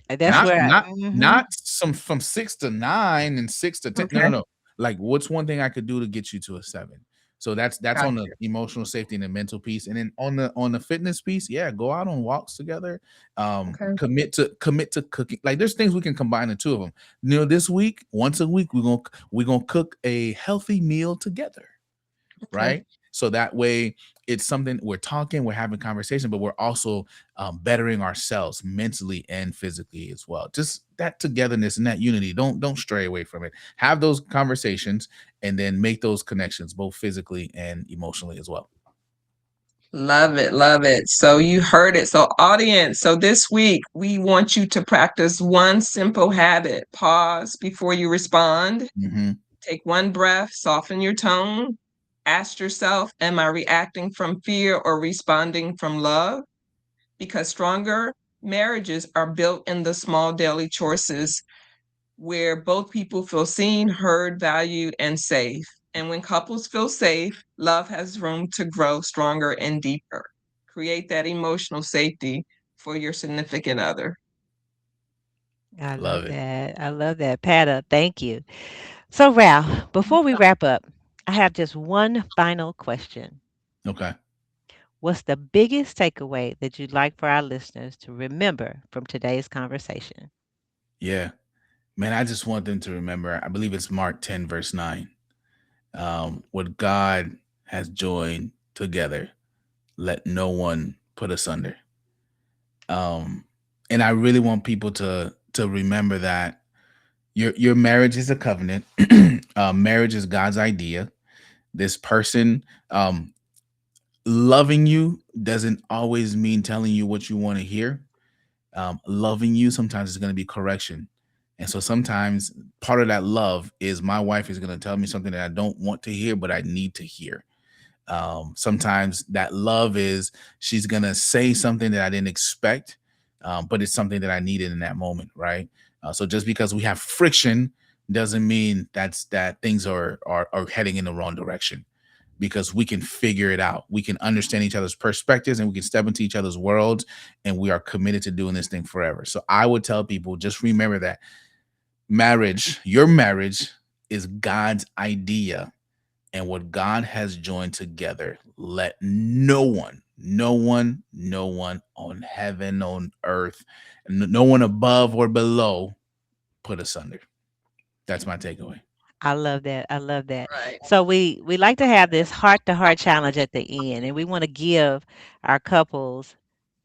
That's Not where I, not mhm. not some from 6 to 9 and 6 to 10. No, no, Okay. no. Like, what's one thing I could do to get you to a 7? So that's on the Gotcha. emotional safety and the mental piece. And then on the fitness piece, yeah, go out on walks together. Okay. Commit to cooking. Like there's things we can combine the two of them. This week, once a week, we're gonna cook a healthy meal together, Okay. right? So that way it's something we're talking, we're having conversation, but we're also bettering ourselves mentally and physically as well. Just that togetherness and that unity. Don't stray away from it. Have those conversations and then make those connections both physically and emotionally as well. Love it. Love it. So you heard it. So, audience, so this week we want you to practice one simple habit. Pause before you respond. Hmm. Take one breath, soften your tone. Ask yourself, am I reacting from fear or responding from love? Because stronger marriages are built in the small daily choices where both people feel seen, heard, valued, and safe. And when couples feel safe, love has room to grow stronger and deeper. Create that emotional safety for your significant other. I Love love it. that. I love that. Pata, thank you. So, Ralph, before we wrap up, I have just one final question. Okay. What's the biggest takeaway that you'd like for our listeners to remember from today's conversation? Yeah. Man, I just want them to remember, I believe it's Mark 10, verse 9. What God has joined together, let no one put asunder. Um, and I really want people to remember that your marriage is a covenant. Marriage is God's idea. This person loving you doesn't always mean telling you what you want to hear. Loving you sometimes is going to be correction. And so sometimes part of that love is my wife is going to tell me something that I don't want to hear, but I need to hear. Sometimes that love is she's gonna say something that I didn't expect, but it's something that I needed in that moment, right? So just because we have friction doesn't mean that things are heading in the wrong direction because we can figure it out. We can understand each other's perspectives and we can step into each other's worlds and we are committed to doing this thing forever. So I would tell people just remember that your marriage is God's idea and what God has joined together, let no one on heaven, on earth, no one above or below put asunder. That's my takeaway. I love that. I love that. Right. So we like to have this heart to heart challenge at the end, and we want to give our couples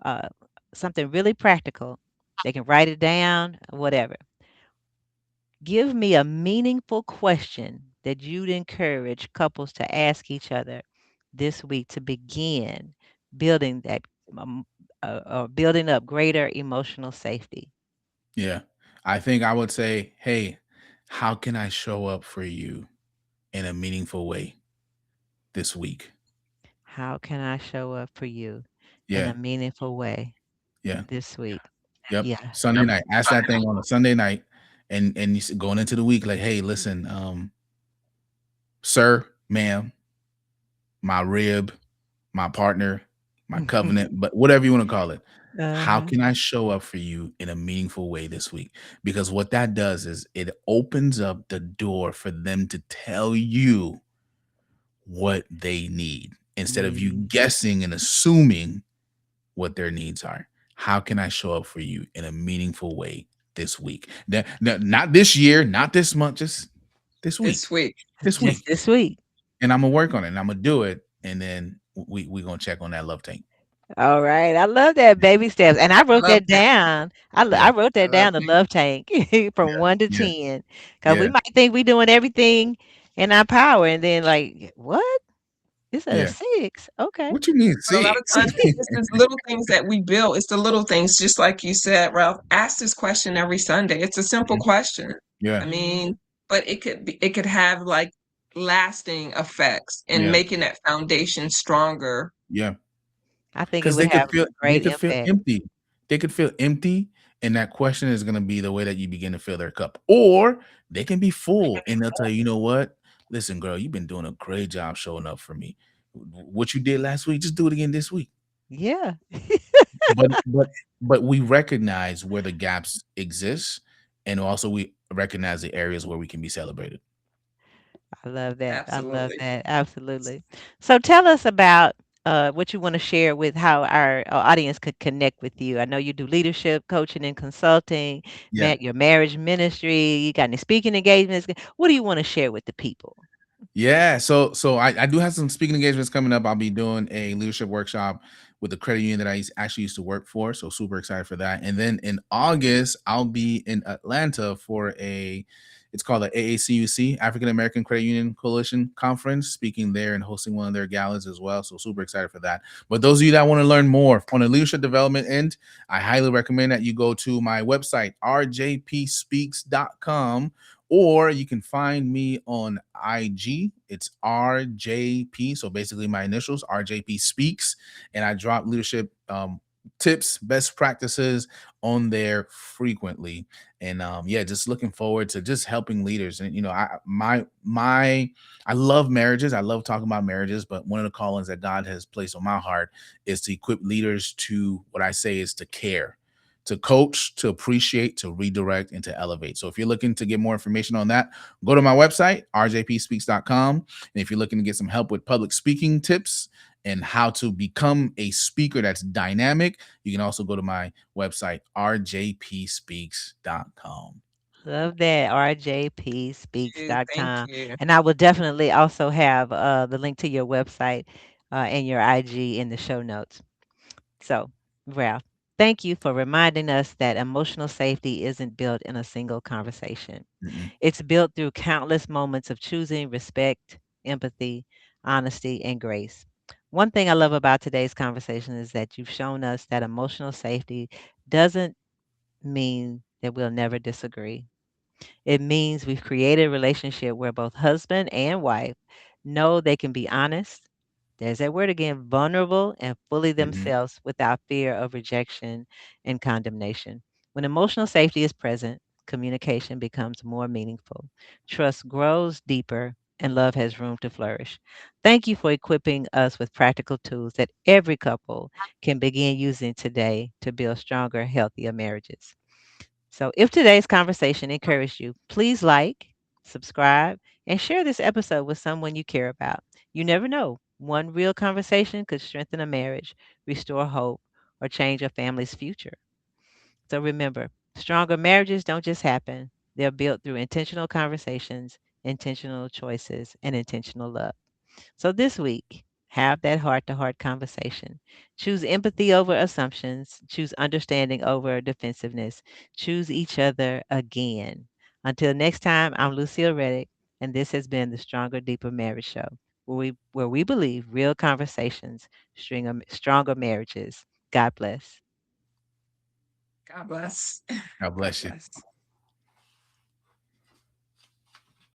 uh, something really practical. They can write it down, whatever. Give me a meaningful question that you'd encourage couples to ask each other this week to begin building that, um, building up greater emotional safety. Yeah. I think I would say, hey, how can I show up for you in a meaningful way this week? How can I show up for you in Yeah. a meaningful way Yeah. this week? Yep. Yeah. Sunday night. Ask that thing on a Sunday night and going into the week, like, hey, listen, sir, ma'am, my rib, my partner, my covenant, but whatever you want to call it. How Uh-huh. can I show up for you in a meaningful way this week? Because what that does is it opens up the door for them to tell you what they need instead of you Mm, guessing and assuming what their needs are. how can I show up for you in a meaningful way this week? Not this year, not this month, just this week. This week. This Just week. this week. And I'm gonna work on it and I'm gonna do it. And then we gonna check on that love tank. All right. I love that baby steps. And I I wrote love that that. down. Yeah. I wrote I that love down, the that. love tank from Yeah. 1 to Yeah. 10. Because we Yeah. might think we're doing everything in our power. And then, like, what? It's at a Yeah. 6. Okay. What you mean But a lot of 6? times it's just these little things that we build. It's the little things, just like you said, Ralph. Ask this question every Sunday. It's a simple Mhm. question. I Yeah. mean, but it could have like lasting effects in Yeah. making that foundation stronger. Yeah. I think it Because would have a they great could feel impact. empty. They could feel empty, and that question is gonna be the way that you begin to fill their cup. Or they can be full and they'll tell you, you know what? Listen, girl, you've been doing a great job showing up for me. What you did last week, just do it again this week. Yeah. But but but we recognize where the gaps exist, and also we recognize the areas where we can be celebrated. I love that. I love Absolutely. that. Absolutely. So tell us about what you want to share with how our audience could connect with you. I know you do leadership coaching and consulting, Yeah. your marriage ministry. You got any speaking engagements? What do you want to share with the people? Yeah, so I do have some speaking engagements coming up. I'll be doing a leadership workshop with the credit union that actually used to work for. So super excited for that. And then in August, I'll be in Atlanta for it's called the AACUC, African American Credit Union Coalition Conference, speaking there and hosting one of their galas as well. So super excited for that. But those of you that want to learn more on the leadership development end, I highly recommend that you go to my website, rjpspeaks.com, or you can find me on IG. It's RJP. So basically my initials, RJP Speaks. And I drop leadership tips, best practices on there frequently. And yeah, just looking forward to just helping leaders. And I love marriages. I love talking about marriages, but one of the callings that God has placed on my heart is to equip leaders to, what I say is, to care, to coach, to appreciate, to redirect, and to elevate. So if you're looking to get more information on that, go to my website, rjpspeaks.com. And if you're looking to get some help with public speaking tips and how to become a speaker that's dynamic, you can also go to my website, rjpspeaks.com. Love that. Thank rjpspeaks.com. you. And I will definitely also have the link to your website and your IG in the show notes. So, Ralph, thank you for reminding us that emotional safety isn't built in a single conversation. Mm-mm. It's built through countless moments of choosing respect, empathy, honesty, and grace. One thing I love about today's conversation is that you've shown us that emotional safety doesn't mean that we'll never disagree. It means we've created a relationship where both husband and wife know they can be honest. There's that word again, vulnerable and fully Mm-hmm. themselves without fear of rejection and condemnation. When emotional safety is present, communication becomes more meaningful. Trust grows deeper and love has room to flourish. Thank you for equipping us with practical tools that every couple can begin using today to build stronger, healthier marriages. So, if today's conversation encouraged you, please like, subscribe, and share this episode with someone you care about. You never know. One real conversation could strengthen a marriage, restore hope, or change a family's future. So, remember, stronger marriages don't just happen, they're built through intentional conversations, intentional choices, and intentional love. So this week, have that heart to heart conversation. Choose empathy over assumptions. Choose understanding over defensiveness. Choose each other again. Until next time, I'm Lucille Reddic, and this has been the Stronger, Deeper Marriage Show, where we believe real conversations stronger marriages. God bless. God bless. God God bless you. bless.